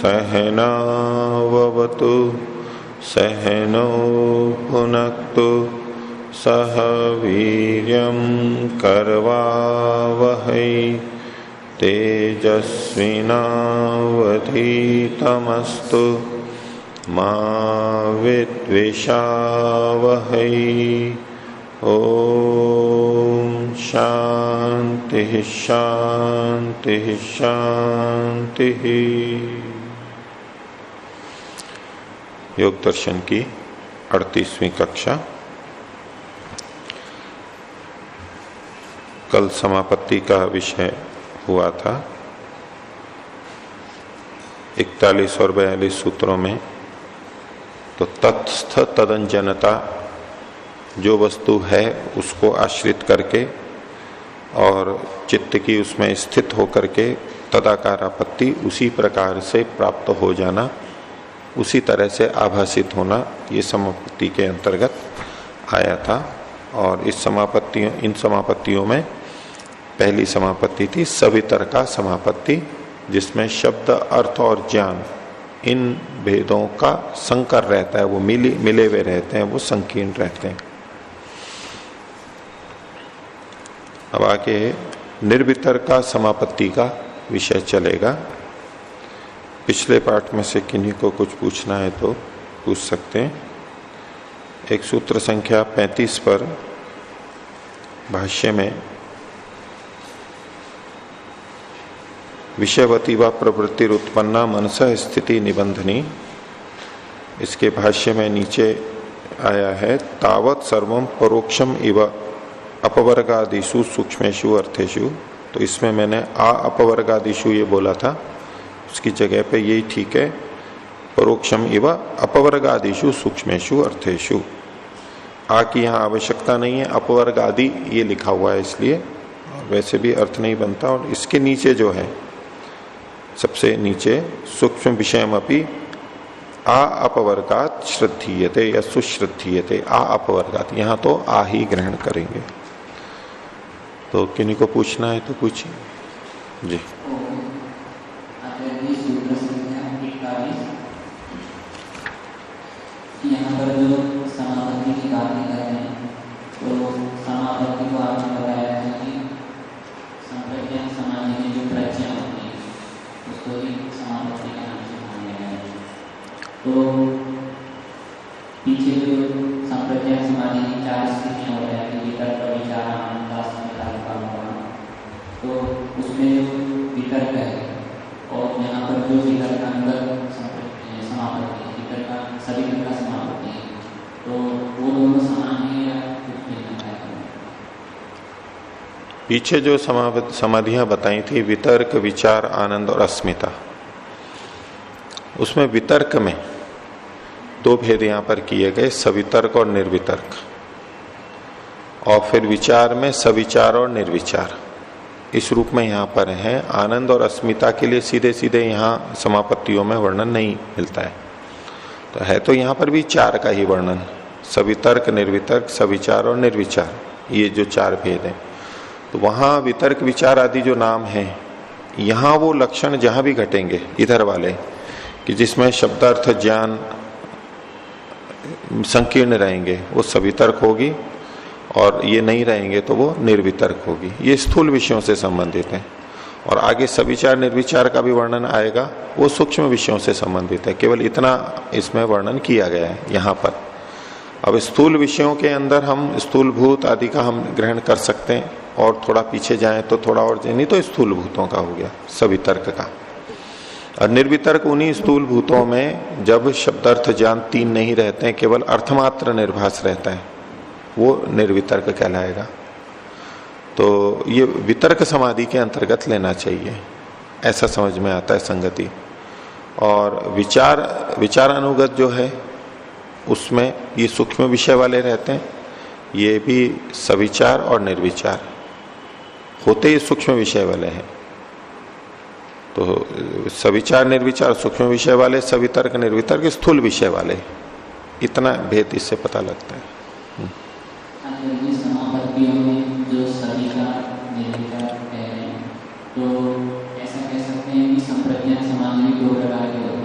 सहनाववतु सहनौ भुनक्तु सह वीर्यं करवावहै तेजस्विनावधीतमस्तु मा विद्विषावहै। ओम शांति शांति शांति। योग दर्शन की 38वीं कक्षा। कल समापत्ति का विषय हुआ था 41 और 42 सूत्रों में। तो तत्स्थ तदंजनता, जो वस्तु है उसको आश्रित करके और चित्त की उसमें स्थित होकर के तदाकार आपत्ति उसी प्रकार से प्राप्त हो जाना, उसी तरह से आभासित होना, ये समापत्ति के अंतर्गत आया था। और इन समापत्तियों में पहली समापत्ति थी सवितर्का समापत्ति, जिसमें शब्द अर्थ और ज्ञान इन भेदों का संकर रहता है, वो मिले हुए रहते हैं, वो संकीर्ण रहते हैं। अब आगे निर्वितर्का समापत्ति का विषय चलेगा। पिछले पाठ में से किन्हीं को कुछ पूछना है तो पूछ सकते हैं। एक सूत्र संख्या 35 पर भाष्य में विषयवती व प्रवृत्ति उत्पन्ना मनसः स्थिति निबंधनी, इसके भाष्य में नीचे आया है तावत सर्वम परोक्षम इव अपवर्गादिषु सूक्ष्मेषु अर्थेषु। तो इसमें मैंने अपवर्गादिषु ये बोला था, उसकी जगह पे यही ठीक है परोक्षम इव अपवर्गादिषु सूक्ष्मेषु अर्थेषु। आ की यहाँ आवश्यकता नहीं है, अपवर्ग आदि ये लिखा हुआ है इसलिए, और वैसे भी अर्थ नहीं बनता। और इसके नीचे जो है सबसे नीचे सूक्ष्म विषयमपि आ अपवर्गात श्रद्धीयते या सुश्रद्धीयते, आ अपवर्गात, यहाँ तो आ ही ग्रहण करेंगे। तो किन्हीं को पूछना है तो पूछिए जी। यहाँ पर जो समापत्ति की बात कर रहे हैं, तो समापत्ति को आपने बताया था कि संप्रज्ञान समाधि में जो प्रज्ञा होती है उसको ही समापत्ति के नाम से माना गया है। तो पीछे जो संप्रज्ञान समाधि की 4 स्थितियां हो रही है, वितर्क, विचार, आनंद, अस्मिता, तो उसमें जो वितर्क है और यहाँ पर जो वितर्क अंदर समापत्ति, वितर्क सभी का समापत्ति है, तो वो दोनों समान है या कुछ भिन्न है? पीछे जो समाधियां बताई थी वितर्क, विचार, आनंद और अस्मिता, उसमें वितर्क में 2 भेद यहां पर किए गए, सवितर्क और निर्वितर्क। और फिर विचार में सविचार और निर्विचार, इस रूप में यहां पर है। आनंद और अस्मिता के लिए सीधे सीधे यहां समापत्तियों में वर्णन नहीं मिलता है, तो है तो यहां पर भी 4 का ही वर्णन, सवितर्क, निर्वितर्क, सविचार और निर्विचार, ये जो 4 भेद हैं। तो वहां वितर्क, विचार आदि जो नाम है, यहां वो लक्षण जहां भी घटेंगे इधर वाले, कि जिसमें शब्दार्थ ज्ञान संकीर्ण रहेंगे वो सवितर्क होगी, और ये नहीं रहेंगे तो वो निर्वितर्क होगी। ये स्थूल विषयों से संबंधित है। और आगे सविचार निर्विचार का भी वर्णन आएगा, वो सूक्ष्म विषयों से संबंधित है। केवल इतना इसमें वर्णन किया गया है यहाँ पर। अब स्थूल विषयों के अंदर हम स्थूल भूत आदि का हम ग्रहण कर सकते हैं, और थोड़ा पीछे जाएं तो थोड़ा और, नहीं तो स्थूल भूतों का हो गया सवितर्क का। और निर्वितर्क उन्हीं स्थूल भूतों में जब शब्दार्थ ज्ञान 3 नहीं रहते हैं, केवल अर्थमात्र निर्भास रहता है, वो निर्वितर्क कहलाएगा। तो ये वितर्क समाधि के अंतर्गत लेना चाहिए, ऐसा समझ में आता है संगति। और विचारानुगत जो है उसमें ये सूक्ष्म विषय वाले रहते हैं, ये भी सविचार और निर्विचार होते ही सूक्ष्म विषय वाले हैं। तो सविचार निर्विचार सूक्ष्म विषय वाले, सवितर्क निर्वितर्क स्थूल विषय वाले, इतना भेद इससे पता लगता है। तो ऐसा कह सकते हैं कि संप्रज्ञान समाधि 2 प्रकार के होते हैं,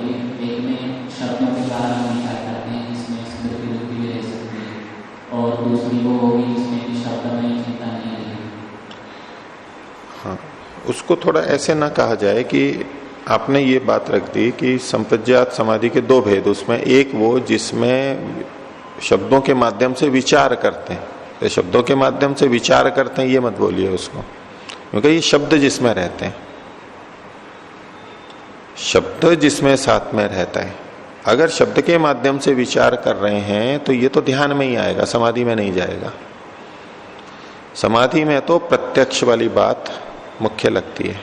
इसको थोड़ा ऐसे ना कहा जाए कि आपने ये बात रख दी कि संप्रज्ञात समाधि के दो भेद, उसमें एक वो जिसमें शब्दों के माध्यम से विचार करते हैं, तो शब्दों के माध्यम से विचार करते हैं ये मत बोलिए उसको, क्योंकि ये शब्द जिसमें रहते हैं, शब्द जिसमें साथ में रहता है। अगर शब्द के माध्यम से विचार कर रहे हैं तो ये तो ध्यान में ही आएगा, समाधि में नहीं जाएगा। समाधि में तो प्रत्यक्ष वाली बात मुख्य लगती है,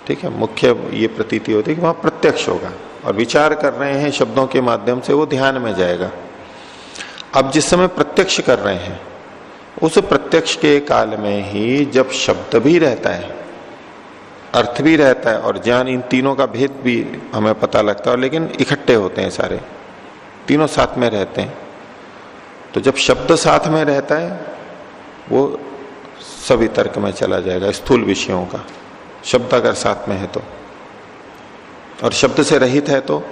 ठीक है, मुख्य ये प्रतीति होती है कि वहां प्रत्यक्ष होगा, और विचार कर रहे हैं शब्दों के माध्यम से, वो ध्यान में जाएगा। अब जिस समय प्रत्यक्ष कर रहे हैं, उस प्रत्यक्ष के काल में ही जब शब्द भी रहता है, अर्थ भी रहता है और ज्ञान, इन तीनों का भेद भी हमें पता लगता है, लेकिन इकट्ठे होते हैं सारे, तीनों साथ में रहते हैं। तो जब शब्द साथ में रहता है वो सभी तर्क में चला जाएगा, स्थूल विषयों का। शब्द अगर साथ में है तो, और शब्द से रहित है तो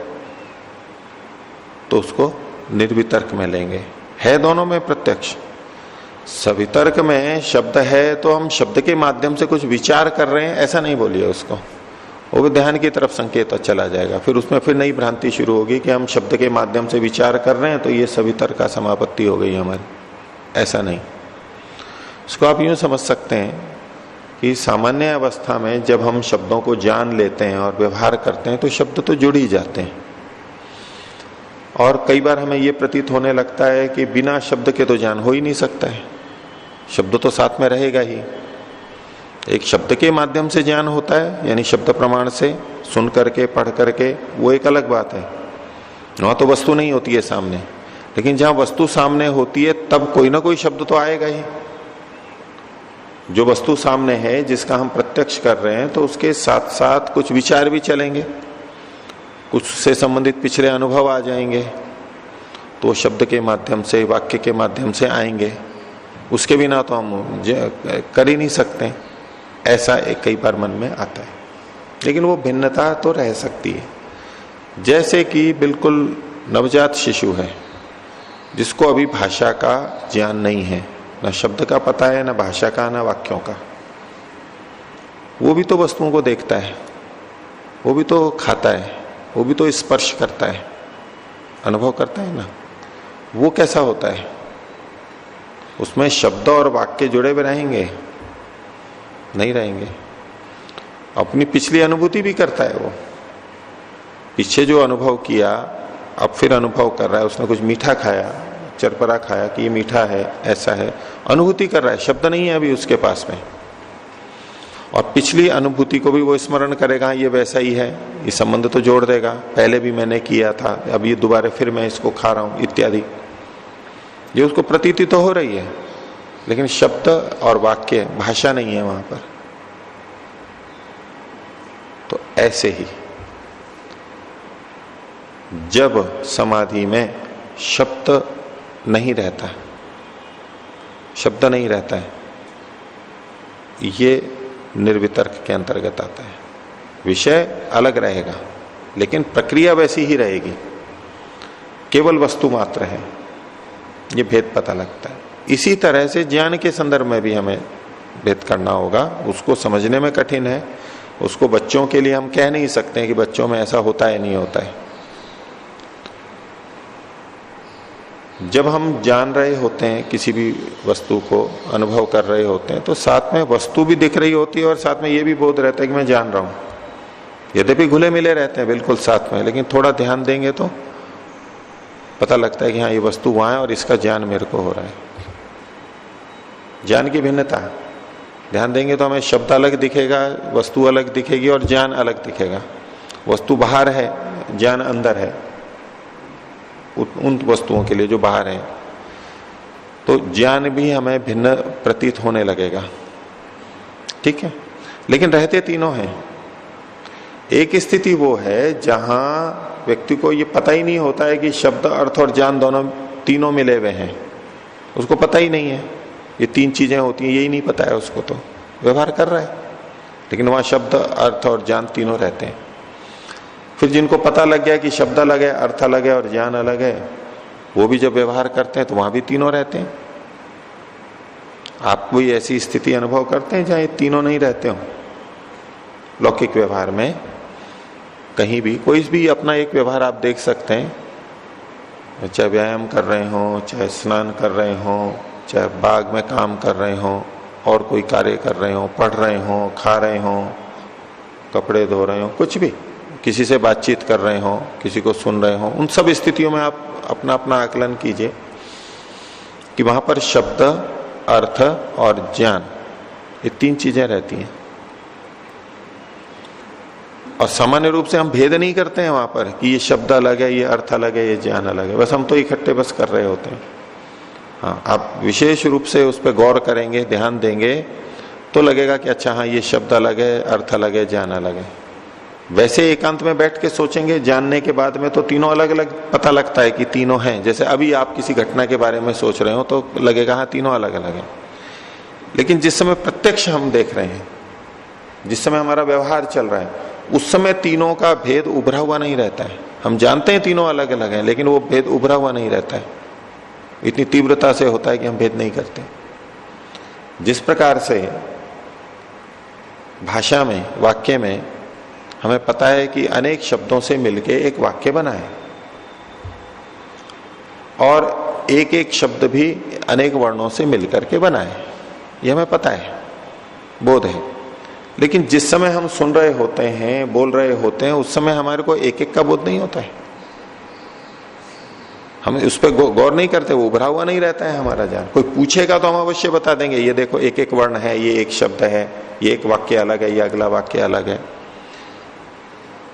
उसको निर्वितर्क में लेंगे। है दोनों में प्रत्यक्ष। सवितर्क में शब्द है तो हम शब्द के माध्यम से कुछ विचार कर रहे हैं ऐसा नहीं बोलिए उसको, वो ध्यान की तरफ संकेत चला जाएगा। फिर उसमें फिर नई भ्रांति शुरू होगी कि हम शब्द के माध्यम से विचार कर रहे हैं तो ये सवितर्क का समापत्ति हो गई हमारी, ऐसा नहीं। इसको आप यूं समझ सकते हैं कि सामान्य अवस्था में जब हम शब्दों को जान लेते हैं और व्यवहार करते हैं तो शब्द तो जुड़ ही जाते हैं, और कई बार हमें ये प्रतीत होने लगता है कि बिना शब्द के तो ज्ञान हो ही नहीं सकता है, शब्द तो साथ में रहेगा ही। एक शब्द के माध्यम से ज्ञान होता है, यानी शब्द प्रमाण से सुन करके पढ़ करके, वो एक अलग बात है, वहां तो वस्तु नहीं होती है सामने। लेकिन जहां वस्तु सामने होती है तब कोई ना कोई शब्द तो आएगा ही। जो वस्तु सामने है जिसका हम प्रत्यक्ष कर रहे हैं, तो उसके साथ साथ कुछ विचार भी चलेंगे, कुछ से संबंधित पिछले अनुभव आ जाएंगे, तो शब्द के माध्यम से, वाक्य के माध्यम से आएंगे। उसके बिना तो हम कर ही नहीं सकते। ऐसा एक कई बार मन में आता है, लेकिन वो भिन्नता तो रह सकती है। जैसे कि बिल्कुल नवजात शिशु है जिसको अभी भाषा का ज्ञान नहीं है, ना शब्द का पता है, ना भाषा का, ना वाक्यों का, वो भी तो वस्तुओं को देखता है, वो भी तो खाता है, वो भी तो स्पर्श करता है, अनुभव करता है ना। वो कैसा होता है? उसमें शब्द और वाक्य जुड़े हुए रहेंगे? नहीं रहेंगे। अपनी पिछली अनुभूति भी करता है वो, पीछे जो अनुभव किया अब फिर अनुभव कर रहा है। उसने कुछ मीठा खाया, चरपरा खाया कि ये मीठा है, ऐसा है, अनुभूति कर रहा है, शब्द नहीं है अभी उसके पास में। और पिछली अनुभूति को भी वो स्मरण करेगा, ये वैसा ही है, ये संबंध तो जोड़ देगा, पहले भी मैंने किया था, अब ये दोबारा फिर मैं इसको खा रहा हूं इत्यादि। ये उसको प्रतीति तो हो रही है, लेकिन शब्द और वाक्य, भाषा नहीं है वहां पर। तो ऐसे ही जब समाधि में शब्द नहीं रहता, शब्द नहीं रहता है, ये निर्वितर्क के अंतर्गत आता है। विषय अलग रहेगा लेकिन प्रक्रिया वैसी ही रहेगी, केवल वस्तु मात्र है, ये भेद पता लगता है। इसी तरह से ज्ञान के संदर्भ में भी हमें भेद करना होगा। उसको समझने में कठिन है, उसको बच्चों के लिए हम कह नहीं सकते हैं कि बच्चों में ऐसा होता है नहीं होता है। जब हम जान रहे होते हैं किसी भी वस्तु को, अनुभव कर रहे होते हैं, तो साथ में वस्तु भी दिख रही होती है और साथ में ये भी बोध रहता है कि मैं जान रहा हूं। यद्यपि घुले मिले रहते हैं बिल्कुल साथ में, लेकिन थोड़ा ध्यान देंगे तो पता लगता है कि हाँ ये वस्तु वहां है और इसका ज्ञान मेरे को हो रहा है। ज्ञान की भिन्नता, ध्यान देंगे तो हमें शब्द अलग दिखेगा, वस्तु अलग दिखेगी और ज्ञान अलग दिखेगा। वस्तु बाहर है, ज्ञान अंदर है, उन वस्तुओं के लिए जो बाहर है, तो ज्ञान भी हमें भिन्न प्रतीत होने लगेगा, ठीक है। लेकिन रहते तीनों हैं। एक स्थिति वो है जहां व्यक्ति को ये पता ही नहीं होता है कि शब्द, अर्थ और ज्ञान दोनों तीनों मिले हुए हैं, उसको पता ही नहीं है ये तीन चीजें होती हैं, यही नहीं पता है उसको, तो व्यवहार कर रहा है। लेकिन वहां शब्द, अर्थ और ज्ञान तीनों रहते हैं। फिर जिनको पता लग गया कि शब्द अलग है, अर्थ अलग है और ज्ञान अलग है, वो भी जब व्यवहार करते हैं तो वहां भी तीनों रहते हैं। आप कोई ऐसी स्थिति अनुभव करते हैं जहां ये तीनों नहीं रहते हो? लौकिक व्यवहार में कहीं भी कोई भी अपना एक व्यवहार आप देख सकते हैं, चाहे व्यायाम कर रहे हो, चाहे स्नान कर रहे हो, चाहे बाग में काम कर रहे हो, और कोई कार्य कर रहे हो, पढ़ रहे हो, खा रहे हो, कपड़े धो रहे हो, कुछ भी, किसी से बातचीत कर रहे हो, किसी को सुन रहे हो, उन सब स्थितियों में आप अपना अपना आकलन कीजिए कि वहां पर शब्द, अर्थ और ज्ञान, ये तीन चीजें रहती हैं। और सामान्य रूप से हम भेद नहीं करते हैं वहां पर कि ये शब्द अलग है, ये अर्थ अलग है, ये ज्ञान अलग है, बस हम तो इकट्ठे बस कर रहे होते हैं। हाँ, आप विशेष रूप से उस पर गौर करेंगे, ध्यान देंगे तो लगेगा कि अच्छा हाँ, ये शब्द अलग है, अर्थ अलग है, ज्ञान अलग है। वैसे एकांत में बैठ के सोचेंगे जानने के बाद में तो तीनों अलग अलग पता लगता है कि तीनों हैं। जैसे अभी आप किसी घटना के बारे में सोच रहे हो तो लगेगा हाँ तीनों अलग अलग है। लेकिन जिस समय प्रत्यक्ष हम देख रहे हैं, जिस समय हमारा व्यवहार चल रहा है, उस समय तीनों का भेद उभरा हुआ नहीं रहता है। हम जानते हैं तीनों अलग अलग हैं, लेकिन वो भेद उभरा हुआ नहीं रहता है। इतनी तीव्रता से होता है कि हम भेद नहीं करते। जिस प्रकार से भाषा में, वाक्य में हमें पता है कि अनेक शब्दों से मिलके एक वाक्य बना है, और एक एक शब्द भी अनेक वर्णों से मिलकर के बना है, ये हमें पता है, बोध है। लेकिन जिस समय हम सुन रहे होते हैं, बोल रहे होते हैं, उस समय हमारे को एक एक का बोध नहीं होता है। हम उस पर गौर नहीं करते, वो उभरा हुआ नहीं रहता है हमारा ज्ञान। कोई पूछेगा तो हम अवश्य बता देंगे, ये देखो एक एक वर्ण है, ये एक शब्द है, ये एक वाक्य अलग है, ये अगला वाक्य अलग है।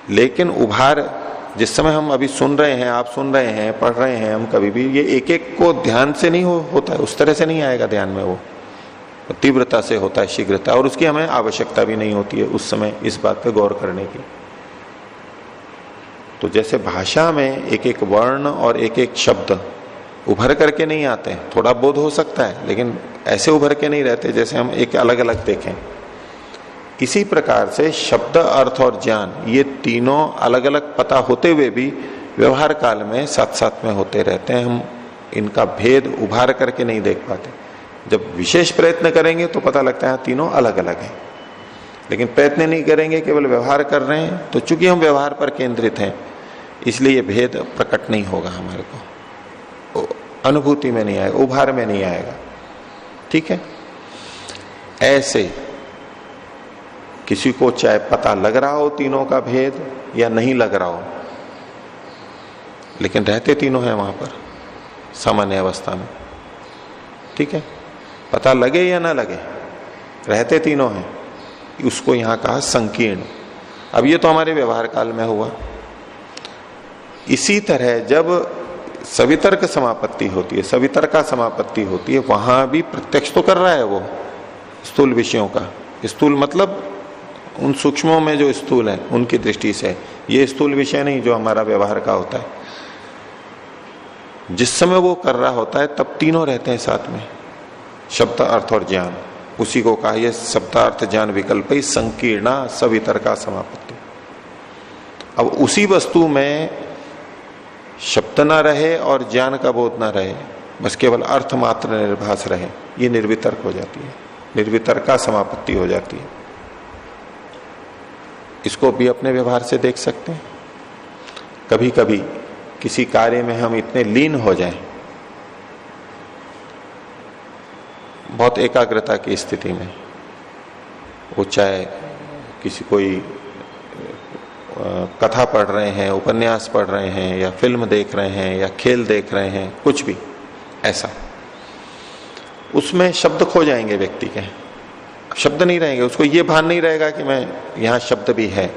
लेकिन उभार जिस समय हम अभी सुन रहे हैं, आप सुन रहे हैं, पढ़ रहे हैं, हम कभी भी ये एक एक को ध्यान से नहीं होता है, उस तरह से नहीं आएगा ध्यान में, वो तीव्रता से होता है, शीघ्रता, और उसकी हमें आवश्यकता भी नहीं होती है उस समय इस बात पे गौर करने की। तो जैसे भाषा में एक एक वर्ण और एक एक शब्द उभर करके नहीं आते हैं, थोड़ा बोध हो सकता है, लेकिन ऐसे उभर के नहीं रहते जैसे हम एक अलग अलग देखें। इसी प्रकार से शब्द, अर्थ और ज्ञान, ये तीनों अलग अलग पता होते हुए भी व्यवहार काल में साथ साथ में होते रहते हैं। हम इनका भेद उभार करके नहीं देख पाते। जब विशेष प्रयत्न करेंगे तो पता लगता है तीनों अलग अलग हैं। लेकिन प्रयत्न नहीं करेंगे, केवल व्यवहार कर रहे हैं, तो चूंकि हम व्यवहार पर केंद्रित हैं, इसलिए ये भेद प्रकट नहीं होगा, हमारे को अनुभूति में नहीं आएगा, उभार में नहीं आएगा। ठीक है, ऐसे किसी को चाहे पता लग रहा हो तीनों का भेद या नहीं लग रहा हो, लेकिन रहते तीनों हैं वहां पर सामान्य अवस्था में। ठीक है, पता लगे या ना लगे, रहते तीनों हैं, उसको यहां कहा संकीर्ण। अब ये तो हमारे व्यवहार काल में हुआ। इसी तरह जब सवितर्क समापत्ति होती है, सवितर्का समापत्ति होती है, वहां भी प्रत्यक्ष तो कर रहा है वो स्थूल विषयों का। स्थूल मतलब उन सूक्ष्मों में जो स्थूल है उनकी दृष्टि से, ये स्थूल विषय नहीं जो हमारा व्यवहार का होता है। जिस समय वो कर रहा होता है तब तीनों रहते हैं साथ में, शब्द, अर्थ और ज्ञान। उसी को कहा यह शब्दार्थ ज्ञान विकल्प ही संकीर्णा सवितर्का समापत्ति। अब उसी वस्तु में शब्द ना रहे और ज्ञान का बोध ना रहे, बस केवल अर्थ मात्र निर्भास रहे, ये निर्वितर्क हो जाती है, निर्वितर्का समापत्ति हो जाती है। इसको भी अपने व्यवहार से देख सकते हैं। कभी कभी किसी कार्य में हम इतने लीन हो जाएं, बहुत एकाग्रता की स्थिति में, वो चाहे किसी कोई कथा पढ़ रहे हैं, उपन्यास पढ़ रहे हैं, या फिल्म देख रहे हैं, या खेल देख रहे हैं, कुछ भी ऐसा, उसमें शब्द खो जाएंगे व्यक्ति के, शब्द नहीं रहेंगे, उसको ये भान नहीं रहेगा कि मैं यहां शब्द भी है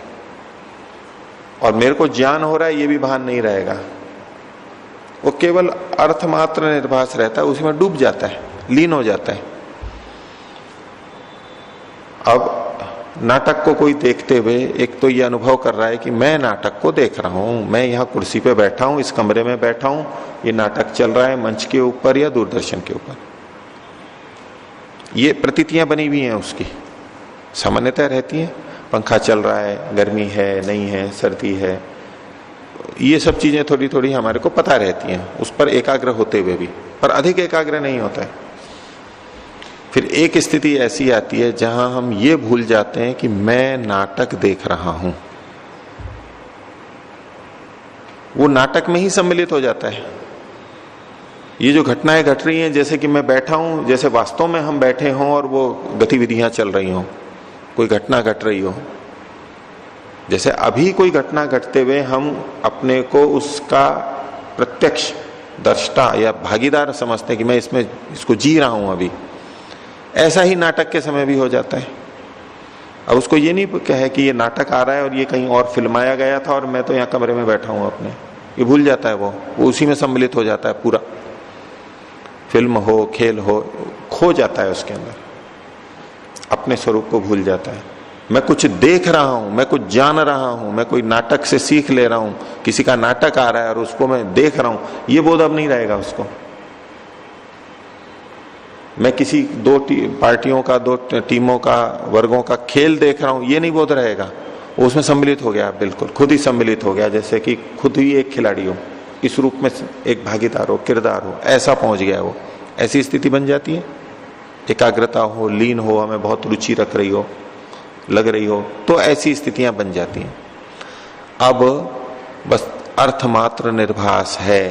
और मेरे को ज्ञान हो रहा है, ये भी भान नहीं रहेगा। वो केवल अर्थ मात्र निर्भास रहता है, उसी में डूब जाता है, लीन हो जाता है। अब नाटक को कोई देखते हुए एक तो ये अनुभव कर रहा है कि मैं नाटक को देख रहा हूं, मैं यहाँ कुर्सी पे बैठा हूं, इस कमरे में बैठा हूं, ये नाटक चल रहा है मंच के ऊपर या दूरदर्शन के ऊपर। ये प्रतीतियां बनी हुई हैं उसकी, सामान्यतः रहती हैं। पंखा चल रहा है, गर्मी है, नहीं है, सर्दी है, ये सब चीजें थोड़ी थोड़ी हमारे को पता रहती हैं, उस पर एकाग्र होते हुए भी, पर अधिक एकाग्र नहीं होता है। फिर एक स्थिति ऐसी आती है जहां हम ये भूल जाते हैं कि मैं नाटक देख रहा हूं, वो नाटक में ही सम्मिलित हो जाता है। ये जो घटनाएं घट रही हैं, जैसे कि मैं बैठा हूं, जैसे वास्तव में हम बैठे हों और वो गतिविधियां चल रही हों, कोई घटना घट रही हो, जैसे अभी कोई घटना घटते हुए हम अपने को उसका प्रत्यक्ष दृष्टा या भागीदार समझते हैं कि मैं इसको जी रहा हूं अभी, ऐसा ही नाटक के समय भी हो जाता है। अब उसको ये नहीं कहे कि ये नाटक आ रहा है और ये कहीं और फिल्माया गया था और मैं तो यहाँ कमरे में बैठा हूं अपने, ये भूल जाता है, वो उसी में सम्मिलित हो जाता है पूरा। फिल्म हो, खेल हो, खो जाता है उसके अंदर, अपने स्वरूप को भूल जाता है। मैं कुछ देख रहा हूं, मैं कुछ जान रहा हूं, मैं कोई नाटक से सीख ले रहा हूं, किसी का नाटक आ रहा है और उसको मैं देख रहा हूं, ये बोध अब नहीं रहेगा उसको। मैं किसी दो पार्टियों का, दो टीमों का, वर्गों का खेल देख रहा हूं, ये नहीं बोध रहेगा, वो उसमें सम्मिलित हो गया, बिल्कुल खुद ही सम्मिलित हो गया, जैसे कि खुद ही एक खिलाड़ी हो, इस रूप में एक भागीदार हो, किरदार हो, ऐसा पहुंच गया वो। ऐसी स्थिति बन जाती है। एकाग्रता हो, लीन हो, हमें बहुत रुचि रख रही हो, लग रही हो, तो ऐसी स्थितियां बन जाती हैं। अब बस अर्थमात्र निर्भास है,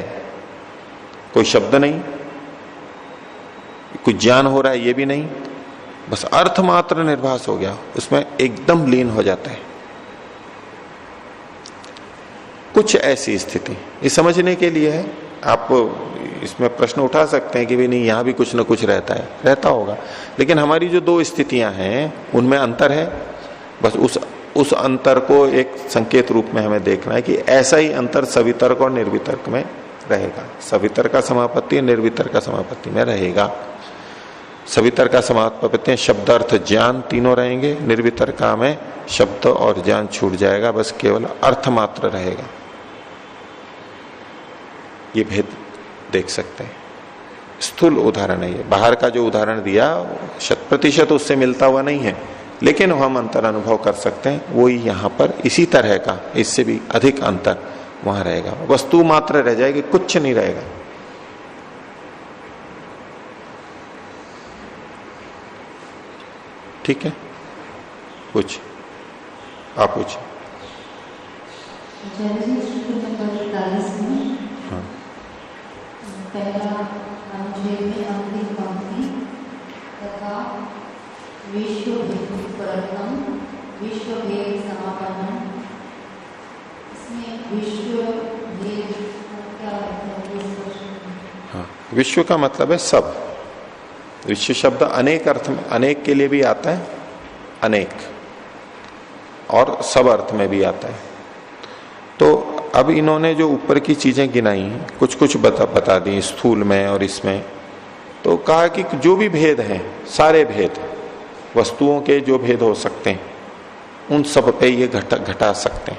कोई शब्द नहीं, कुछ ज्ञान हो रहा है ये भी नहीं, बस अर्थमात्र निर्भास हो गया, उसमें एकदम लीन हो जाता है। कुछ ऐसी स्थिति ये समझने के लिए है। आप इसमें प्रश्न उठा सकते हैं कि भी नहीं, यहां भी कुछ ना कुछ रहता है, रहता होगा, लेकिन हमारी जो दो स्थितियां हैं उनमें अंतर है। बस उस अंतर को एक संकेत रूप में हमें देखना है कि ऐसा ही अंतर सवितर्क और निर्वितर्क में रहेगा। सवितर्क का समापत्ति, निर्वितर्क का समापत्ति में रहेगा। सवितर्क का समापत्ति शब्द अर्थ ज्ञान तीनों रहेंगे, निर्वितर्क में शब्द और ज्ञान छूट जाएगा, बस केवल अर्थ मात्र रहेगा। ये भेद देख सकते हैं। स्थूल उदाहरण है ये, बाहर का जो उदाहरण दिया 100% उससे मिलता हुआ नहीं है, लेकिन हम अंतर अनुभव कर सकते हैं। वही यहां पर इसी तरह का, इससे भी अधिक अंतर वहां रहेगा, वस्तु मात्र रह जाएगी, कुछ नहीं रहेगा। ठीक है, कुछ आप पूछिए। हाँ, पहला अनुच्छेद में अंतिम पंक्ति तथा विश्व भेद समापन्नम, इसमें विश्व भेद क्या अर्थ है? हाँ, विश्व का मतलब है सब। विश्व शब्द अनेक अर्थ में, अनेक के लिए भी आता है, अनेक, और सब अर्थ में भी आता है। तो अब इन्होंने जो ऊपर की चीजें गिनाई, कुछ कुछ बता दी स्थूल में और इसमें, तो कहा कि जो भी भेद हैं, सारे भेद, वस्तुओं के जो भेद हो सकते हैं, उन सब पे ये घटा सकते हैं।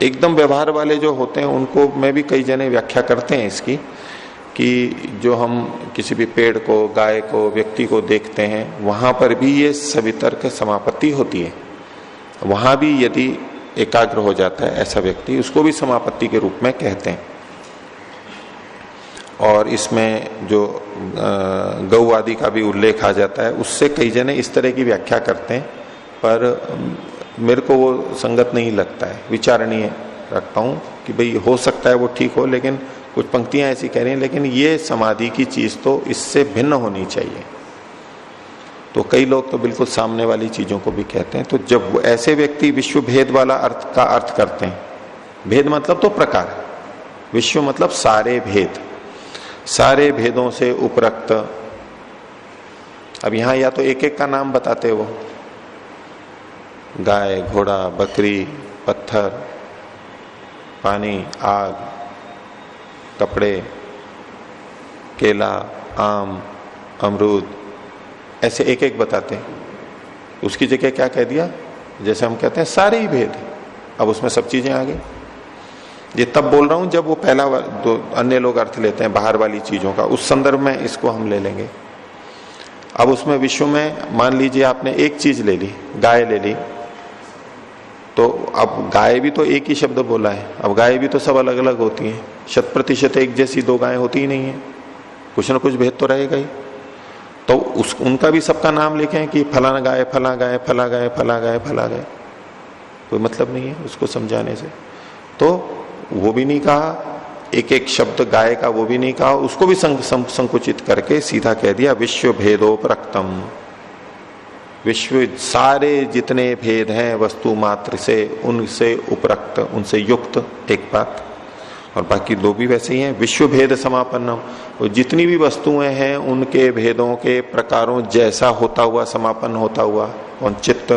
एकदम व्यवहार वाले जो होते हैं उनको में भी कई जने व्याख्या करते हैं इसकी, कि जो हम किसी भी पेड़ को, गाय को, व्यक्ति को देखते हैं, वहां पर भी ये सवितर्क समापत्ति होती है। वहां भी यदि एकाग्र हो जाता है ऐसा व्यक्ति, उसको भी समापत्ति के रूप में कहते हैं। और इसमें जो गौ आदि का भी उल्लेख आ जाता है, उससे कई जने इस तरह की व्याख्या करते हैं, पर मेरे को वो संगत नहीं लगता है, विचारणीय रखता हूं कि भाई हो सकता है वो ठीक हो, लेकिन कुछ पंक्तियां ऐसी कह रही हैं, लेकिन ये समाधि की चीज तो इससे भिन्न होनी चाहिए। तो कई लोग तो बिल्कुल सामने वाली चीजों को भी कहते हैं। तो जब ऐसे व्यक्ति विश्व भेद वाला अर्थ का अर्थ करते हैं, भेद मतलब तो प्रकार, विश्व मतलब सारे भेद, सारे भेदों से उपरक्त। अब यहां या तो एक एक का नाम बताते वो, गाय, घोड़ा, बकरी, पत्थर, पानी, आग, कपड़े, केला, आम, अमरूद, ऐसे एक एक बताते हैं। उसकी जगह क्या कह दिया, जैसे हम कहते हैं सारे ही भेद, अब उसमें सब चीजें आ गई। ये तब बोल रहा हूं जब वो पहला दो अन्य लोग अर्थ लेते हैं बाहर वाली चीजों का, उस संदर्भ में इसको हम ले लेंगे। अब उसमें विश्व में मान लीजिए आपने एक चीज ले ली, गाय ले ली, तो अब गाय भी तो एक ही शब्द बोला है, अब गाय भी तो सब अलग अलग होती हैं, 100% एक जैसी दो गायें होती ही नहीं है, कुछ ना कुछ भेद तो रहेगा ही। तो उनका भी सबका नाम लिखे हैं कि फलाना गाय, फला गाय, फला गाय, फला गाय, फला गाय, कोई मतलब नहीं है उसको समझाने से। तो वो भी नहीं कहा, एक एक शब्द गाय का वो भी नहीं कहा, उसको भी संकुचित करके सीधा कह दिया विश्व भेदोपरक्तम। विश्व सारे जितने भेद हैं वस्तु मात्र से, उनसे उपरक्त, उनसे युक्त एक बात, और बाकी दो भी वैसे ही हैं। विश्व भेद समापन्नम, और जितनी भी वस्तुएं हैं उनके भेदों के प्रकारों जैसा होता हुआ, समापन होता हुआ, कौन? चित्त।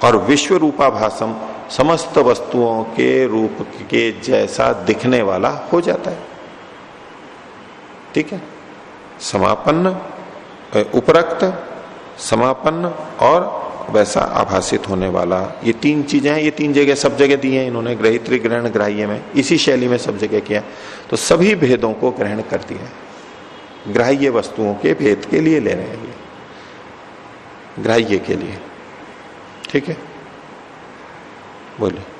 और विश्व रूपाभासम, समस्त वस्तुओं के रूप के जैसा दिखने वाला हो जाता है। ठीक है, समापन्न, उपरक्त, समापन्न और वैसा आभासित होने वाला, ये तीन चीजें हैं। ये तीन जगह, सब जगह दी हैं इन्होंने, ग्रहित्री, ग्रहण, ग्राह्य में, इसी शैली में सब जगह किया। तो सभी भेदों को ग्रहण कर दिया, ग्राह्य वस्तुओं के भेद के लिए ले रहे हैं, ये ग्राह्य के लिए। ठीक है, बोलिए।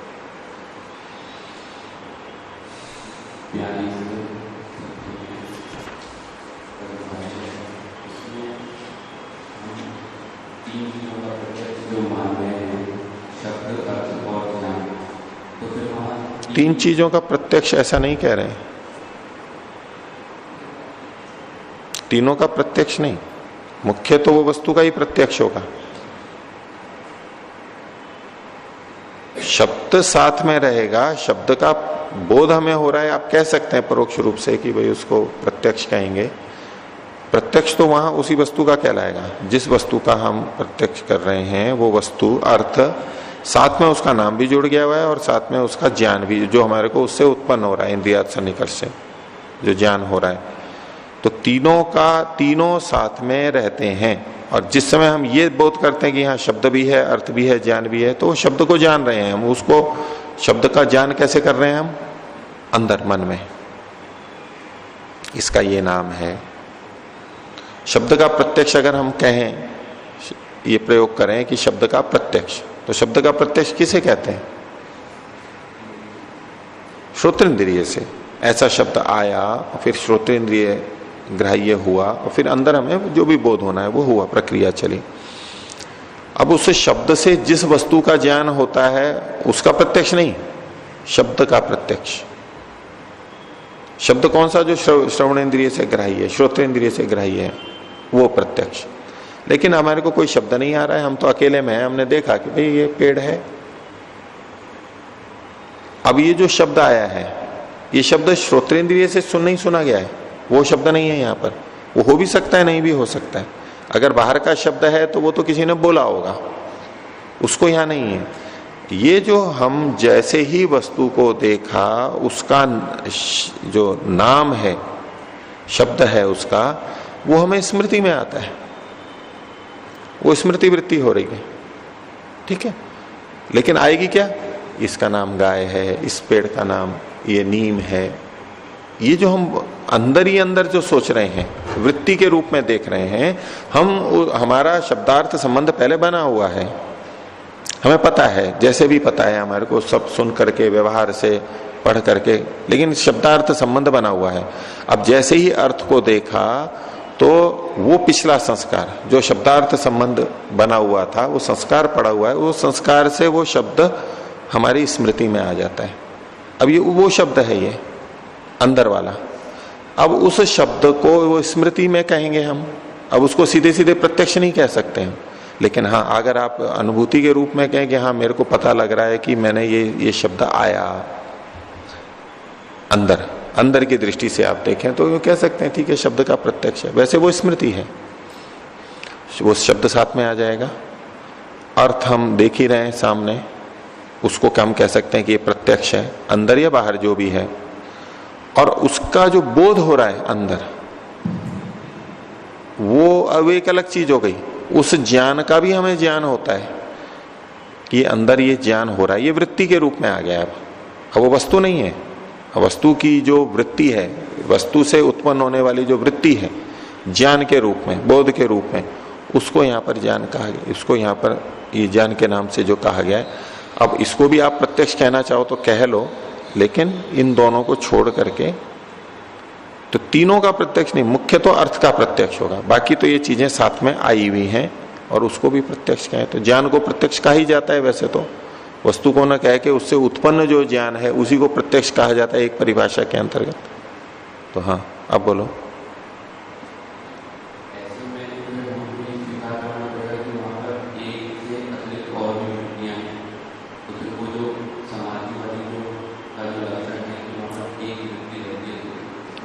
तीन चीजों का प्रत्यक्ष ऐसा नहीं कह रहे हैं, तीनों का प्रत्यक्ष नहीं, मुख्य तो वो वस्तु का ही प्रत्यक्ष होगा। शब्द साथ में रहेगा, शब्द का बोध हमें हो रहा है, आप कह सकते हैं परोक्ष रूप से कि भाई उसको प्रत्यक्ष कहेंगे। प्रत्यक्ष तो वहां उसी वस्तु का कहलाएगा, जिस वस्तु का हम प्रत्यक्ष कर रहे हैं वो वस्तु, अर्थ, साथ में उसका नाम भी जुड़ गया हुआ है और साथ में उसका ज्ञान भी, जो हमारे को उससे उत्पन्न हो रहा है, इंद्रियार्थ सन्निकर्ष से जो ज्ञान हो रहा है। तो तीनों साथ में रहते हैं। और जिस समय हम ये बोध करते हैं कि यहाँ शब्द भी है, अर्थ भी है, ज्ञान भी है, तो शब्द को जान रहे हैं हम, उसको शब्द का ज्ञान कैसे कर रहे हैं हम? अंदर मन में, इसका ये नाम है। शब्द का प्रत्यक्ष अगर हम कहें, ये प्रयोग करें कि शब्द का प्रत्यक्ष, तो शब्द का प्रत्यक्ष किसे कहते हैं? श्रोत्रेंद्रिय से। ऐसा शब्द आया, फिर श्रोत्रेंद्रिय ग्राह्य हुआ, और फिर अंदर हमें जो भी बोध होना है वो हुआ, प्रक्रिया चली। अब उस शब्द से जिस वस्तु का ज्ञान होता है उसका प्रत्यक्ष नहीं, शब्द का प्रत्यक्ष। शब्द कौन सा? जो श्रवणेन्द्रिय से ग्राह्य है, श्रोत्रेंद्रिय से ग्राह्य है, वो प्रत्यक्ष। लेकिन हमारे को कोई शब्द नहीं आ रहा है, हम तो अकेले में हैं, हमने देखा कि भाई ये पेड़ है। अब ये जो शब्द आया है, ये शब्द श्रोत्रेंद्रिय से नहीं सुना गया है, वो शब्द नहीं है यहाँ पर। वो हो भी सकता है, नहीं भी हो सकता है। अगर बाहर का शब्द है तो वो तो किसी ने बोला होगा, उसको यहाँ नहीं है। ये जो हम जैसे ही वस्तु को देखा, उसका जो नाम है, शब्द है उसका, वो हमें स्मृति में आता है, वो स्मृति वृत्ति हो रही है। ठीक है, लेकिन आएगी क्या? इसका नाम गाय है, इस पेड़ का नाम ये नीम है। ये जो हम अंदर ही अंदर जो सोच रहे हैं, वृत्ति के रूप में देख रहे हैं हम, हमारा शब्दार्थ संबंध पहले बना हुआ है, हमें पता है, जैसे भी पता है हमारे को, सब सुन करके, व्यवहार से, पढ़ करके, लेकिन शब्दार्थ संबंध बना हुआ है। अब जैसे ही अर्थ को देखा तो वो पिछला संस्कार जो शब्दार्थ संबंध बना हुआ था, वो संस्कार पड़ा हुआ है, वो संस्कार से वो शब्द हमारी स्मृति में आ जाता है। अब ये वो शब्द है, ये अंदर वाला। अब उस शब्द को वो स्मृति में कहेंगे हम, अब उसको सीधे सीधे प्रत्यक्ष नहीं कह सकते हैं। लेकिन हाँ, अगर आप अनुभूति के रूप में कहें कि हाँ मेरे को पता लग रहा है कि मैंने ये शब्द आया अंदर की दृष्टि से आप देखें तो ये कह सकते हैं ठीक है, शब्द का प्रत्यक्ष है। वैसे वो स्मृति है, वो शब्द साथ में आ जाएगा। अर्थ हम देख ही रहे हैं सामने, उसको क्या हम कह सकते हैं कि ये प्रत्यक्ष है, अंदर या बाहर जो भी है। और उसका जो बोध हो रहा है अंदर, वो अब एक अलग चीज हो गई। उस ज्ञान का भी हमें ज्ञान होता है कि अंदर ये ज्ञान हो रहा है, ये वृत्ति के रूप में आ गया। अब वो वस्तु नहीं है, वस्तु की जो वृत्ति है, वस्तु से उत्पन्न होने वाली जो वृत्ति है, ज्ञान के रूप में, बोध के रूप में, उसको यहाँ पर ज्ञान कहा गया, इसको यहाँ पर ये ज्ञान के नाम से जो कहा गया है। अब इसको भी आप प्रत्यक्ष कहना चाहो तो कह लो, लेकिन इन दोनों को छोड़ करके तो तीनों का प्रत्यक्ष नहीं, मुख्य तो अर्थ का प्रत्यक्ष होगा, बाकी तो ये चीजें साथ में आई हुई हैं और उसको भी प्रत्यक्ष कहें तो ज्ञान को प्रत्यक्ष कहा ही जाता है। वैसे तो वस्तु को न कह के उससे उत्पन्न जो ज्ञान है उसी को प्रत्यक्ष कहा जाता है एक परिभाषा के अंतर्गत। तो हाँ, अब बोलो।